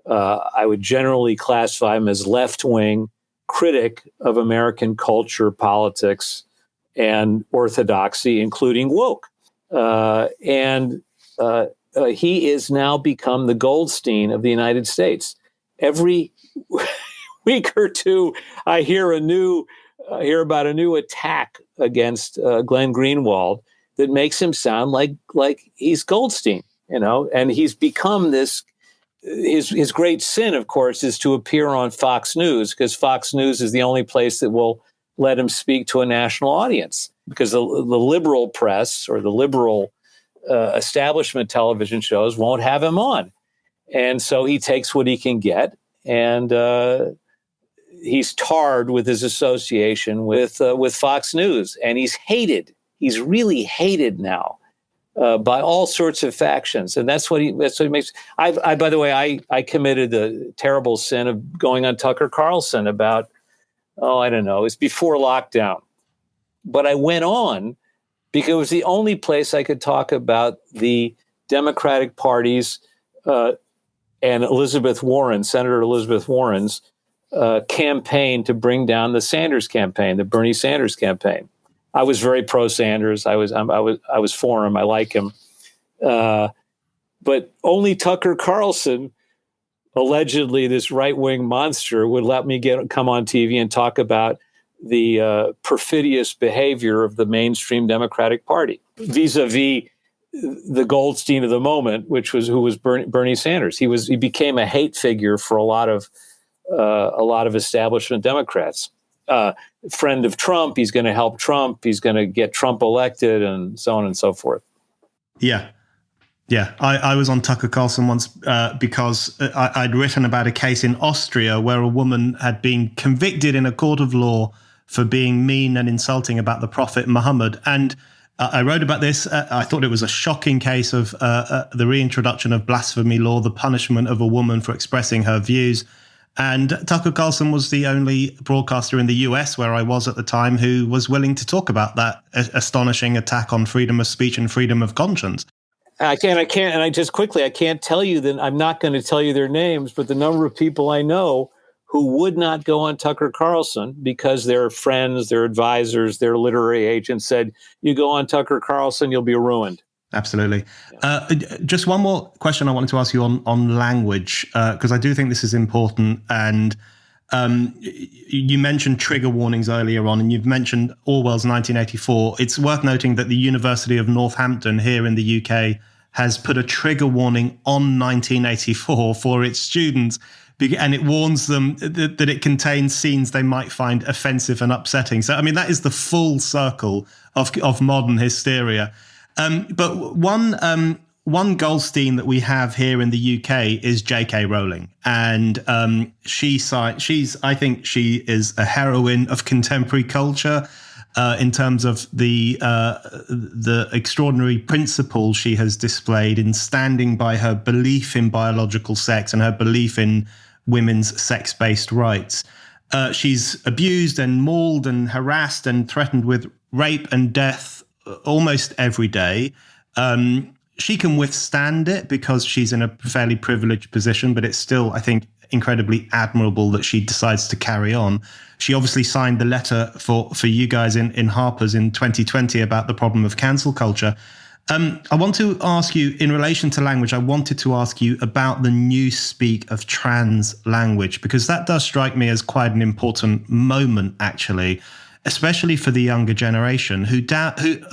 I would generally classify him as left-wing critic of American culture, politics, and orthodoxy, including woke. And he is now become the Goldstein of the United States. Every week or two, I hear about a new attack against Glenn Greenwald that makes him sound like he's Goldstein, and he's become this. His great sin, of course, is to appear on Fox News, because Fox News is the only place that will let him speak to a national audience, because the liberal press or the liberal establishment television shows won't have him on. And so he takes what he can get, and he's tarred with his association with Fox News, and he's hated. He's really hated now by all sorts of factions, and that's what he makes. I by the way, I committed the terrible sin of going on Tucker Carlson about, I don't know, it's before lockdown, but I went on because it was the only place I could talk about the Democratic Party's and Senator Elizabeth Warren's campaign to bring down the Sanders campaign, the Bernie Sanders campaign. I was very pro Sanders. I was for him. I like him, but only Tucker Carlson, allegedly this right-wing monster, would let me come on TV and talk about the perfidious behavior of the mainstream Democratic Party vis-a-vis the Goldstein of the moment, who was Bernie Sanders. He became a hate figure for a lot of establishment Democrats. Friend of Trump, he's going to help Trump, he's going to get Trump elected, and so on and so forth. Yeah. I was on Tucker Carlson once because I'd written about a case in Austria where a woman had been convicted in a court of law for being mean and insulting about the Prophet Muhammad. And I wrote about this. I thought it was a shocking case of the reintroduction of blasphemy law, the punishment of a woman for expressing her views. And Tucker Carlson was the only broadcaster in the US, where I was at the time, who was willing to talk about that astonishing attack on freedom of speech and freedom of conscience. I can't, and I can't tell you that. I'm not going to tell you their names, but the number of people I know who would not go on Tucker Carlson because their friends, their advisors, their literary agents said, you go on Tucker Carlson, you'll be ruined. Absolutely. Just one more question I wanted to ask you on language, because I do think this is important. And you mentioned trigger warnings earlier on, and you've mentioned Orwell's 1984. It's worth noting that the University of Northampton here in the UK has put a trigger warning on 1984 for its students, and it warns them that it contains scenes they might find offensive and upsetting. So, I mean, that is the full circle of modern hysteria. But one Goldstein that we have here in the UK is J.K. Rowling, and I think she is a heroine of contemporary culture in terms of the extraordinary principle she has displayed in standing by her belief in biological sex and her belief in women's sex-based rights. She's abused and mauled and harassed and threatened with rape and death almost every day. She can withstand it because she's in a fairly privileged position, but it's still, I think, incredibly admirable that she decides to carry on. She obviously signed the letter for you guys in Harper's in 2020 about the problem of cancel culture. I want to ask you, in relation to language, I wanted to ask you about the new speak of trans language, because that does strike me as quite an important moment, actually, especially for the younger generation, who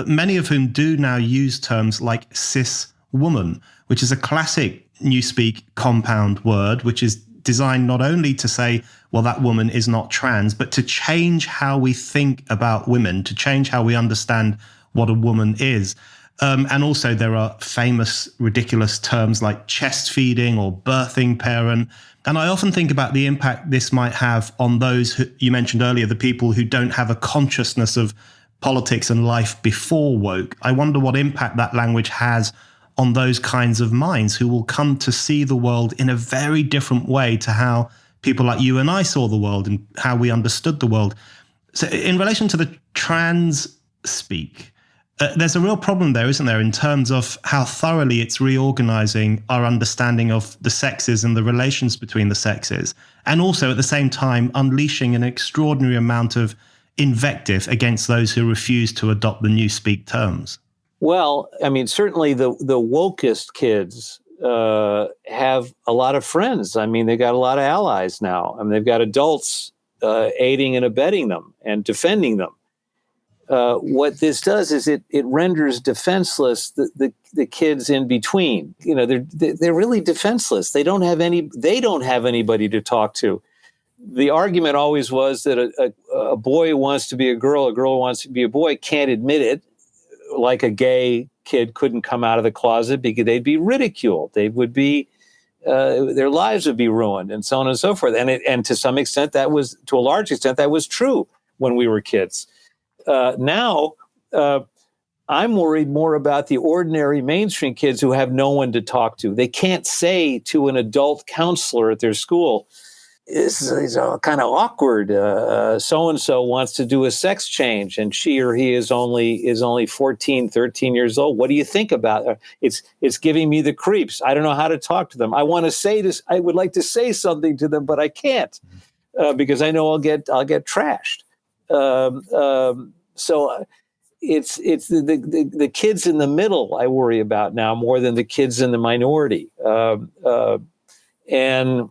many of whom do now use terms like cis woman, which is a classic Newspeak compound word, which is designed not only to say, well, that woman is not trans, but to change how we think about women, to change how we understand what a woman is. And also there are famous, ridiculous terms like chest feeding or birthing parent. And I often think about the impact this might have on those who you mentioned earlier, the people who don't have a consciousness of politics and life before woke. I wonder what impact that language has on those kinds of minds who will come to see the world in a very different way to how people like you and I saw the world and how we understood the world. So in relation to the trans speak, There's a real problem there, isn't there, in terms of how thoroughly it's reorganizing our understanding of the sexes and the relations between the sexes, and also at the same time unleashing an extraordinary amount of invective against those who refuse to adopt the new speak terms. Well, I mean, certainly the wokest kids have a lot of friends. I mean, they got a lot of allies now. I mean, they've got adults aiding and abetting them and defending them. What this does is it renders defenseless the kids in between. You know, they're really defenseless. They don't have anybody to talk to. The argument always was that a boy who wants to be a girl who wants to be a boy can't admit it, like a gay kid couldn't come out of the closet because they'd be ridiculed. They would be their lives would be ruined, and so on and so forth. And to some extent, to a large extent, that was true when we were kids. Now, I'm worried more about the ordinary mainstream kids who have no one to talk to. They can't say to an adult counselor at their school, "This is kind of awkward. So-and-so wants to do a sex change, and she or he is only 14, 13 years old. What do you think about it? It's giving me the creeps. I don't know how to talk to them. I want to say this. I would like to say something to them, but I can't because I know I'll get trashed." So it's the kids in the middle I worry about now more than the kids in the minority. And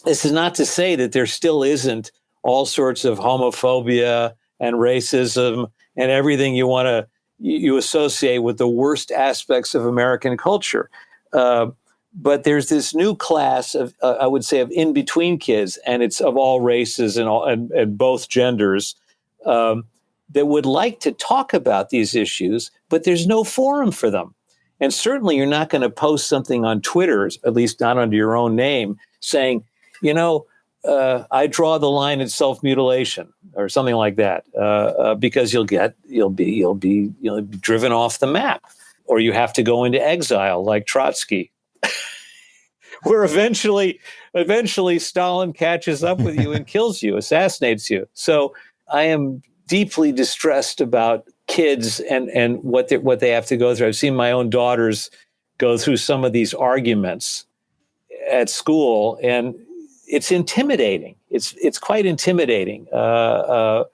this is not to say that there still isn't all sorts of homophobia and racism and everything you associate with the worst aspects of American culture. But there's this new class of, I would say, of in-between kids, and it's of all races and both genders, that would like to talk about these issues, but there's no forum for them. And certainly you're not going to post something on Twitter, at least not under your own name, saying, I draw the line at self-mutilation or something like that, because you'll be driven off the map, or you have to go into exile like Trotsky, where eventually Stalin catches up with you and kills you, assassinates you. So I am deeply distressed about kids and what they have to go through. I've seen my own daughters go through some of these arguments at school, and it's intimidating. It's quite intimidating for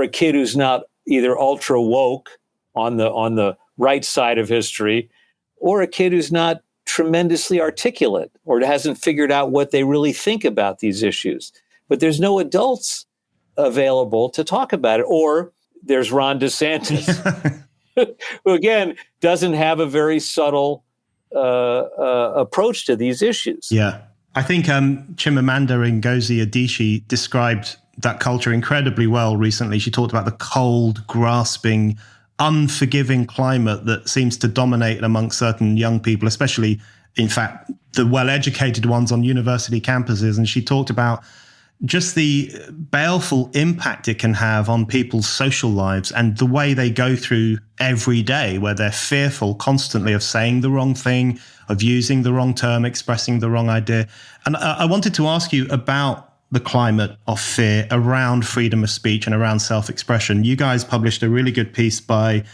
a kid who's not either ultra woke on the right side of history, or a kid who's not tremendously articulate or hasn't figured out what they really think about these issues. But there's no adults available to talk about it. Or there's Ron DeSantis, who again doesn't have a very subtle approach to these issues. Yeah. I think Chimamanda Ngozi Adichie described that culture incredibly well recently. She talked about the cold, grasping, unforgiving climate that seems to dominate amongst certain young people, especially, in fact, the well-educated ones on university campuses. And she talked about just the baleful impact it can have on people's social lives and the way they go through every day, where they're fearful constantly of saying the wrong thing, of using the wrong term, expressing the wrong idea. And I wanted to ask you about the climate of fear around freedom of speech and around self-expression. You guys published a really good piece by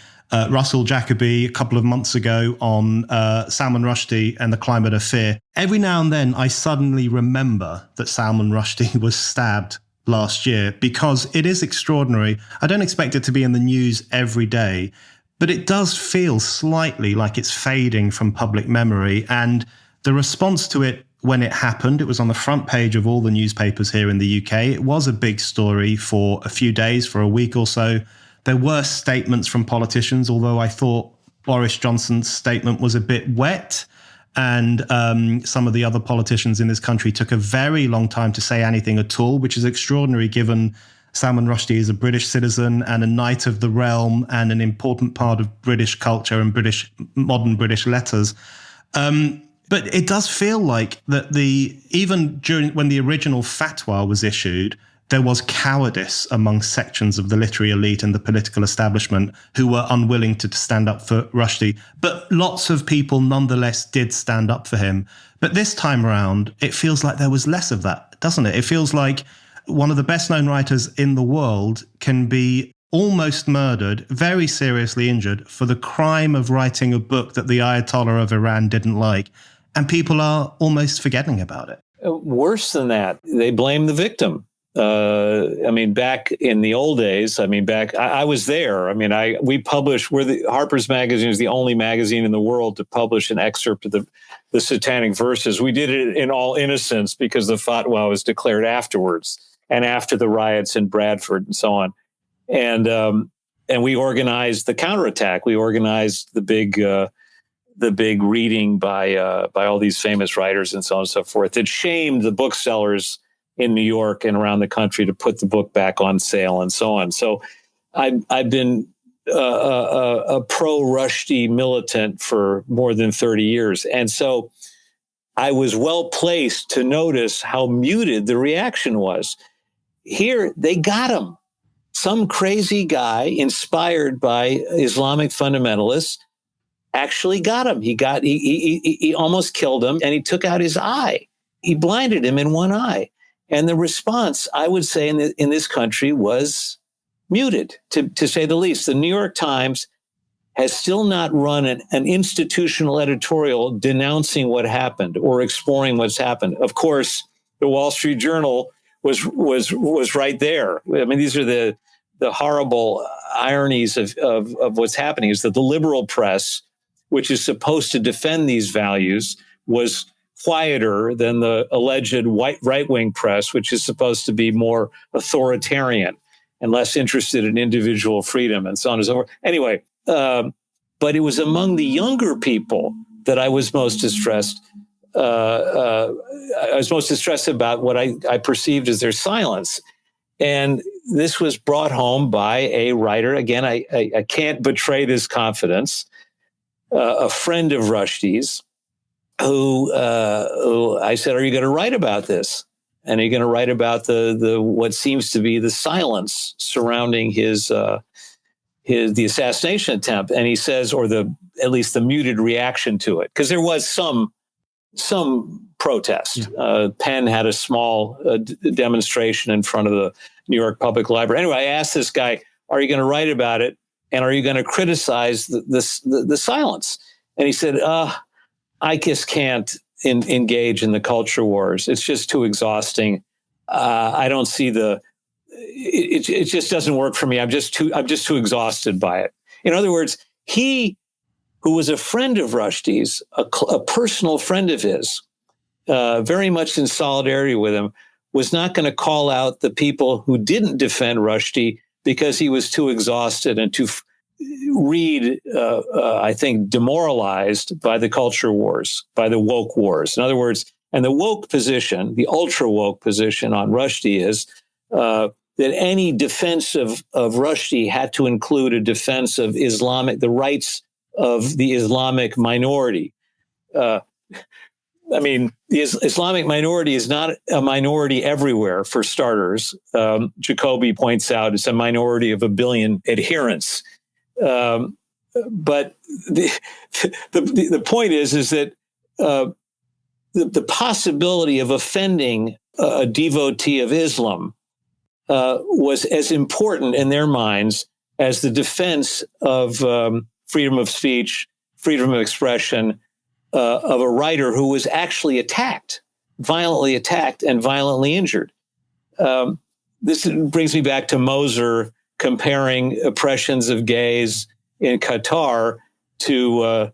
Russell Jacoby a couple of months ago on Salman Rushdie and the climate of fear. Every now and then, I suddenly remember that Salman Rushdie was stabbed last year, because it is extraordinary. I don't expect it to be in the news every day, but it does feel slightly like it's fading from public memory. And the response to it when it happened, it was on the front page of all the newspapers here in the UK. It was a big story for a few days, for a week or so. There were statements from politicians, although I thought Boris Johnson's statement was a bit wet. And some of the other politicians in this country took a very long time to say anything at all, which is extraordinary given Salman Rushdie is a British citizen and a knight of the realm and an important part of British culture and modern British letters. But it does feel like that even during when the original fatwa was issued, there was cowardice among sections of the literary elite and the political establishment who were unwilling to stand up for Rushdie. But lots of people nonetheless did stand up for him. But this time around, it feels like there was less of that, doesn't it? It feels like one of the best known writers in the world can be almost murdered, very seriously injured for the crime of writing a book that the Ayatollah of Iran didn't like. And people are almost forgetting about it. Worse than that, they blame the victim. Back in the old days, I was there. Harper's Magazine is the only magazine in the world to publish an excerpt of the Satanic Verses. We did it in all innocence because the fatwa was declared afterwards and after the riots in Bradford and so on. And we organized the counterattack. We organized the big reading by all these famous writers and so on and so forth. It shamed the booksellers in New York and around the country to put the book back on sale and so on. So I've been a pro-Rushdie militant for more than 30 years. And so I was well placed to notice how muted the reaction was. Here, they got him. Some crazy guy inspired by Islamic fundamentalists actually got him. He almost killed him, and he took out his eye. He blinded him in one eye. And the response, I would say, in this country was muted, to say the least. The New York Times has still not run an institutional editorial denouncing what happened or exploring what's happened. Of course, the Wall Street Journal was right there. I mean, these are the horrible ironies of what's happening, is that the liberal press, which is supposed to defend these values, was quieter than the alleged right-wing press, which is supposed to be more authoritarian and less interested in individual freedom and so on and so forth. Anyway, but it was among the younger people that I was most distressed. I was most distressed about what I perceived as their silence. And this was brought home by a writer. Again, I can't betray this confidence. A friend of Rushdie's, who I said, "Are you going to write about this? And are you going to write about the what seems to be the silence surrounding the assassination attempt?" And he says, or at least the muted reaction to it, because there was some protest. Yeah. Penn had a small demonstration in front of the New York Public Library. Anyway, I asked this guy, "Are you going to write about it? And are you going to criticize the silence?" And he said, "I just can't engage in the culture wars. It's just too exhausting. I don't see it just doesn't work for me. I'm just too exhausted by it." In other words, he, who was a friend of Rushdie's, a personal friend of his, very much in solidarity with him, was not going to call out the people who didn't defend Rushdie because he was too exhausted and too I think, demoralized by the culture wars, by the woke wars. In other words, and the woke position, the ultra woke position on Rushdie is that any defense of Rushdie had to include a defense of the rights of the Islamic minority. The Islamic minority is not a minority everywhere, for starters. Jacoby points out it's a minority of 1 billion adherents. But the point is that the possibility of offending a devotee of Islam was as important in their minds as the defense of freedom of speech, freedom of expression of a writer who was actually violently attacked and violently injured. This brings me back to Moser comparing oppressions of gays in Qatar to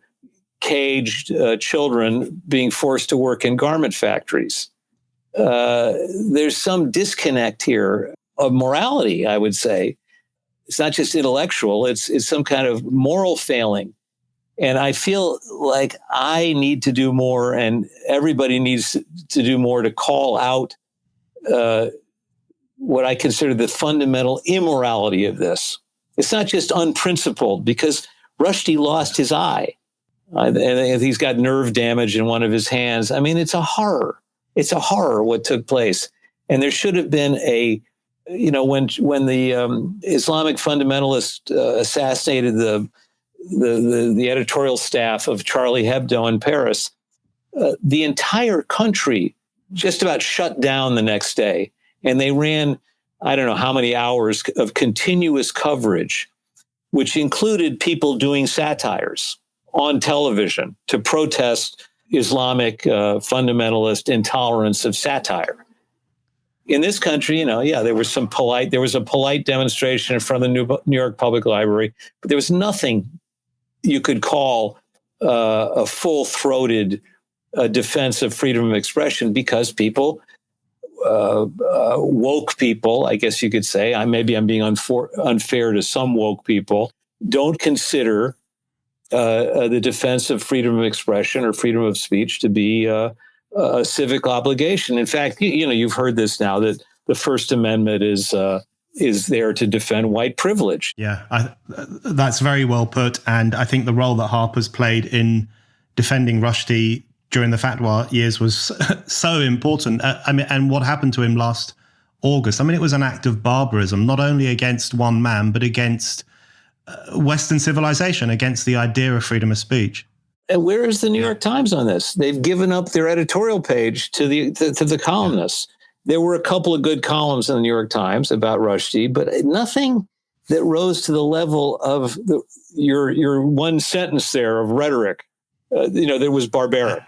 caged children being forced to work in garment factories. There's some disconnect here of morality, I would say. It's not just intellectual, it's some kind of moral failing. And I feel like I need to do more, and everybody needs to do more to call out what I consider the fundamental immorality of this. It's not just unprincipled, because Rushdie lost his eye. And he's got nerve damage in one of his hands. I mean, it's a horror. It's a horror what took place. And there should have been when the Islamic fundamentalist assassinated the editorial staff of Charlie Hebdo in Paris, the entire country just about shut down the next day. And they ran I don't know how many hours of continuous coverage, which included people doing satires on television to protest Islamic fundamentalist intolerance of satire. In this country, there was a polite demonstration in front of the New York Public Library, but there was nothing you could call a full-throated defense of freedom of expression, because people, woke people, I guess you could say, maybe I'm being unfair to some woke people, don't consider the defense of freedom of expression or freedom of speech to be a civic obligation. In fact, you've heard this now, that the First Amendment is there to defend white privilege. Yeah, that's very well put. And I think the role that Harper's played in defending Rushdie during the fatwa years was so important. And what happened to him last August, it was an act of barbarism, not only against one man, but against Western civilization, against the idea of freedom of speech. And where is the New York Times on this? They've given up their editorial page to the columnists. There were a couple of good columns in the New York Times about Rushdie, but nothing that rose to the level of your one sentence there of rhetoric. That was barbaric.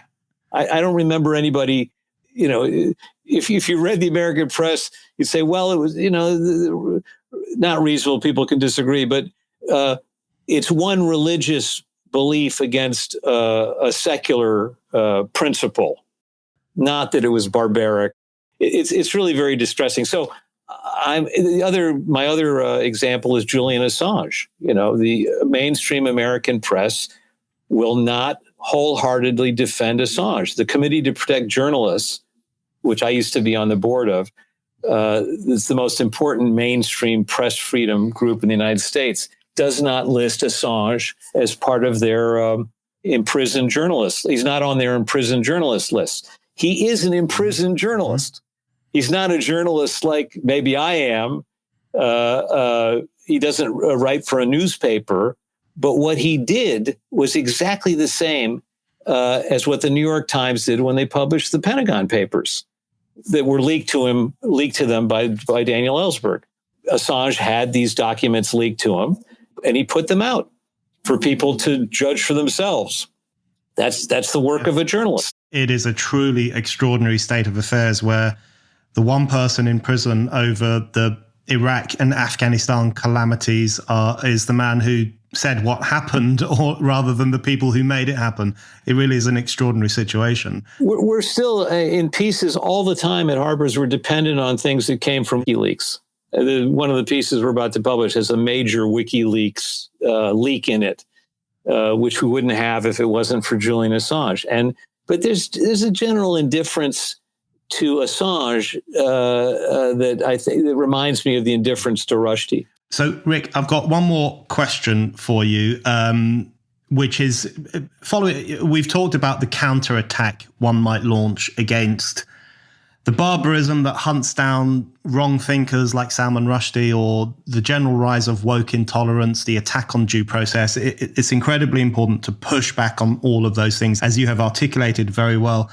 I don't remember anybody. If you read the American press, you'd say, well, it was not reasonable. People can disagree, but it's one religious belief against a secular principle, not that it was barbaric. It's really very distressing. So my other example is Julian Assange. The mainstream American press will not wholeheartedly defend Assange. The Committee to Protect Journalists, which I used to be on the board of, is the most important mainstream press freedom group in the United States, does not list Assange as part of their imprisoned journalists. He's not on their imprisoned journalist list. He is an imprisoned journalist. He's not a journalist like maybe I am. He doesn't write for a newspaper. But what he did was exactly the same as what the New York Times did when they published the Pentagon Papers that were leaked to them by Daniel Ellsberg. Assange had these documents leaked to him, and he put them out for people to judge for themselves. That's the work of a journalist. It is a truly extraordinary state of affairs where the one person in prison over the Iraq and Afghanistan calamities is the man who said what happened, or rather than the people who made it happen. It really is an extraordinary situation. We're still in pieces all the time at Harper's. We're dependent on things that came from WikiLeaks. One of the pieces we're about to publish has a major WikiLeaks leak in it, which we wouldn't have if it wasn't for Julian Assange. But there's a general indifference to Assange that I think that reminds me of the indifference to Rushdie. So, Rick, I've got one more question for you, which is we've talked about the counterattack one might launch against the barbarism that hunts down wrong thinkers like Salman Rushdie, or the general rise of woke intolerance, the attack on due process. It's incredibly important to push back on all of those things, as you have articulated very well.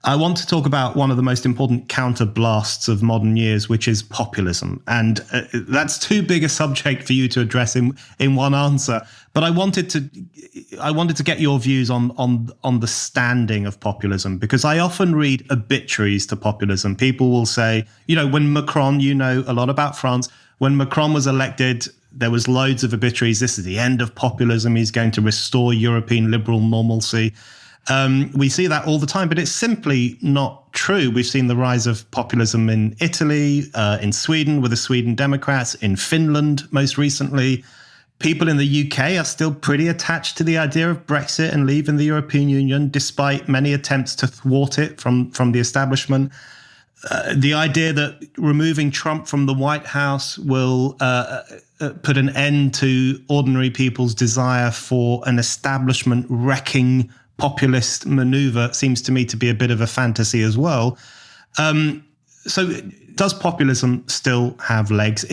I want to talk about one of the most important counterblasts of modern years, which is populism. And that's too big a subject for you to address in one answer. But I wanted to get your views on the standing of populism, because I often read obituaries to populism. People will say, when Macron, a lot about France, when Macron was elected, there was loads of obituaries. This is the end of populism. He's going to restore European liberal normalcy. We see that all the time, but it's simply not true. We've seen the rise of populism in Italy, in Sweden with the Sweden Democrats, in Finland most recently. People in the UK are still pretty attached to the idea of Brexit and leaving the European Union, despite many attempts to thwart it from the establishment. The idea that removing Trump from the White House will put an end to ordinary people's desire for an establishment wrecking populist maneuver seems to me to be a bit of a fantasy as well. So does populism still have legs?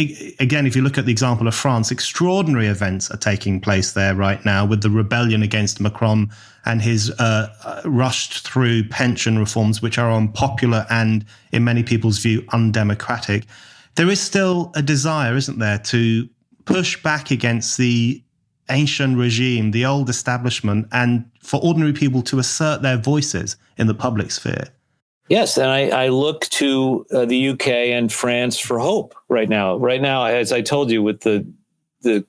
Again, if you look at the example of France, extraordinary events are taking place there right now with the rebellion against Macron and his rushed through pension reforms, which are unpopular and, in many people's view, undemocratic. There is still a desire, isn't there, to push back against the ancient regime, the old establishment, and for ordinary people to assert their voices in the public sphere. Yes, and I look to the UK and France for hope right now. Right now, as I told you, with the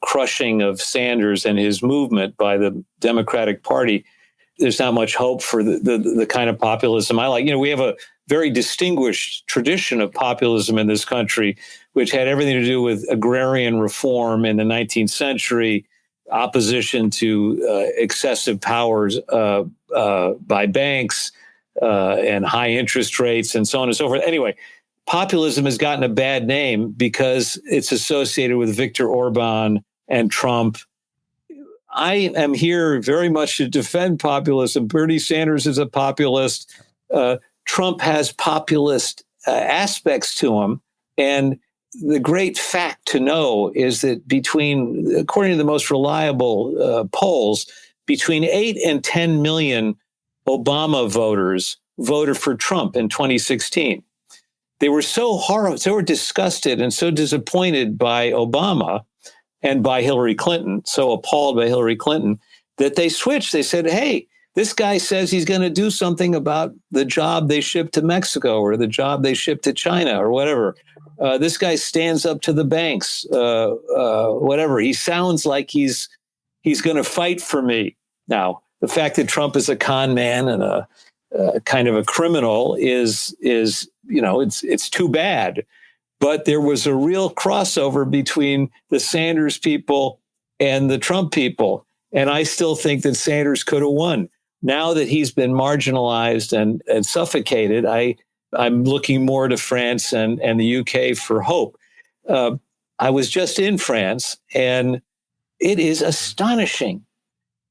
crushing of Sanders and his movement by the Democratic Party, there's not much hope for the kind of populism I like. We have a very distinguished tradition of populism in this country, which had everything to do with agrarian reform in the 19th century, opposition to excessive powers by banks and high interest rates and so on and so forth. Anyway, populism has gotten a bad name because it's associated with Viktor Orban and Trump. I am here very much to defend populism. Bernie Sanders is a populist. Trump has populist aspects to him. And the great fact to know is that according to the most reliable polls, between 8 and 10 million Obama voters voted for Trump in 2016. They were so disgusted and so disappointed by Obama and by Hillary Clinton, so appalled by Hillary Clinton, that they switched. They said, hey, this guy says he's going to do something about the job they shipped to Mexico or the job they shipped to China or whatever. This guy stands up to the banks, whatever. He sounds like he's going to fight for me. Now, the fact that Trump is a con man and a kind of a criminal is it's too bad. But there was a real crossover between the Sanders people and the Trump people. And I still think that Sanders could have won. Now that he's been marginalized and suffocated, I'm looking more to France and the UK for hope. I was just in France, and it is astonishing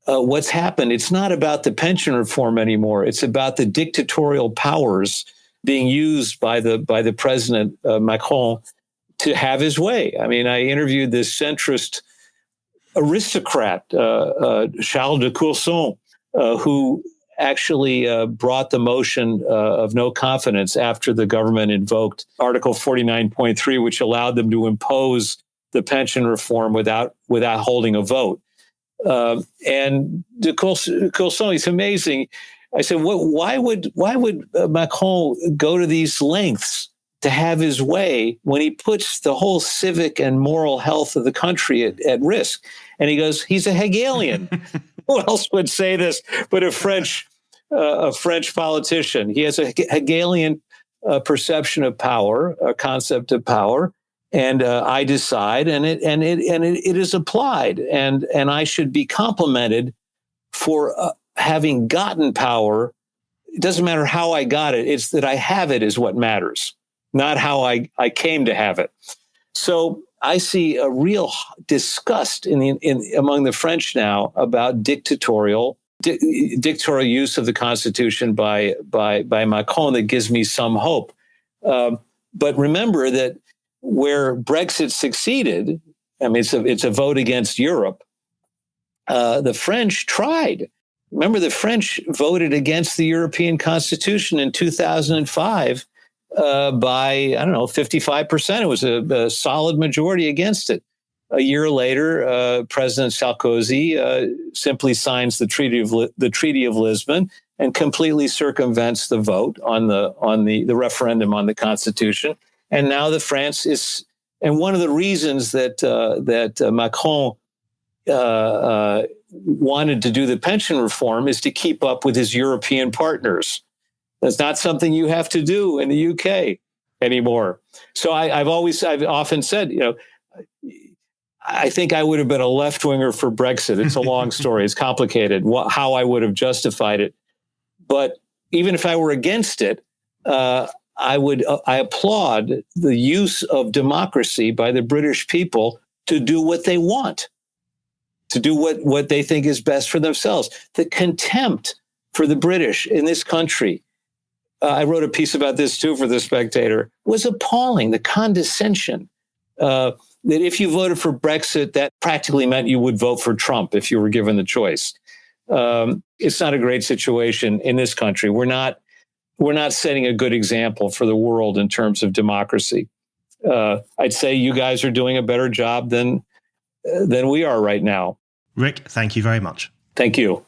what's happened. It's not about the pension reform anymore. It's about the dictatorial powers being used by the president, Macron, to have his way. I mean, I interviewed this centrist aristocrat, Charles de Courson, who actually brought the motion of no confidence after the government invoked Article 49.3, which allowed them to impose the pension reform without holding a vote. And de Courson, he's amazing. I said, why would Macron go to these lengths to have his way when he puts the whole civic and moral health of the country at risk? And he goes, he's a Hegelian. Who else would say this but a French politician? He has a Hegelian perception of power, a concept of power, and I decide, and it is applied, and I should be complimented for having gotten power. It doesn't matter how I got it; it's that I have it is what matters, not how I came to have it. So I see a real disgust among the French now about dictatorial use of the Constitution by Macron that gives me some hope. But remember that where Brexit succeeded, I mean, it's a vote against Europe. The French tried. Remember, the French voted against the European Constitution in 2005 by, 55%. It was a solid majority against it. A year later, President Sarkozy simply signs the Treaty of Lisbon and completely circumvents the vote on the referendum on the Constitution. And now the France is, and one of the reasons that Macron wanted to do the pension reform is to keep up with his European partners. That's not something you have to do in the UK anymore. So I've often said, I think I would have been a left winger for Brexit. It's a long story. It's complicated how I would have justified it. But even if I were against it, I applaud the use of democracy by the British people to do what they want, to do what they think is best for themselves. The contempt for the British in this country, I wrote a piece about this too for The Spectator, was appalling. The condescension that if you voted for Brexit, that practically meant you would vote for Trump if you were given the choice. It's not a great situation in this country. We're not setting a good example for the world in terms of democracy. I'd say you guys are doing a better job than we are right now. Rick, thank you very much. Thank you.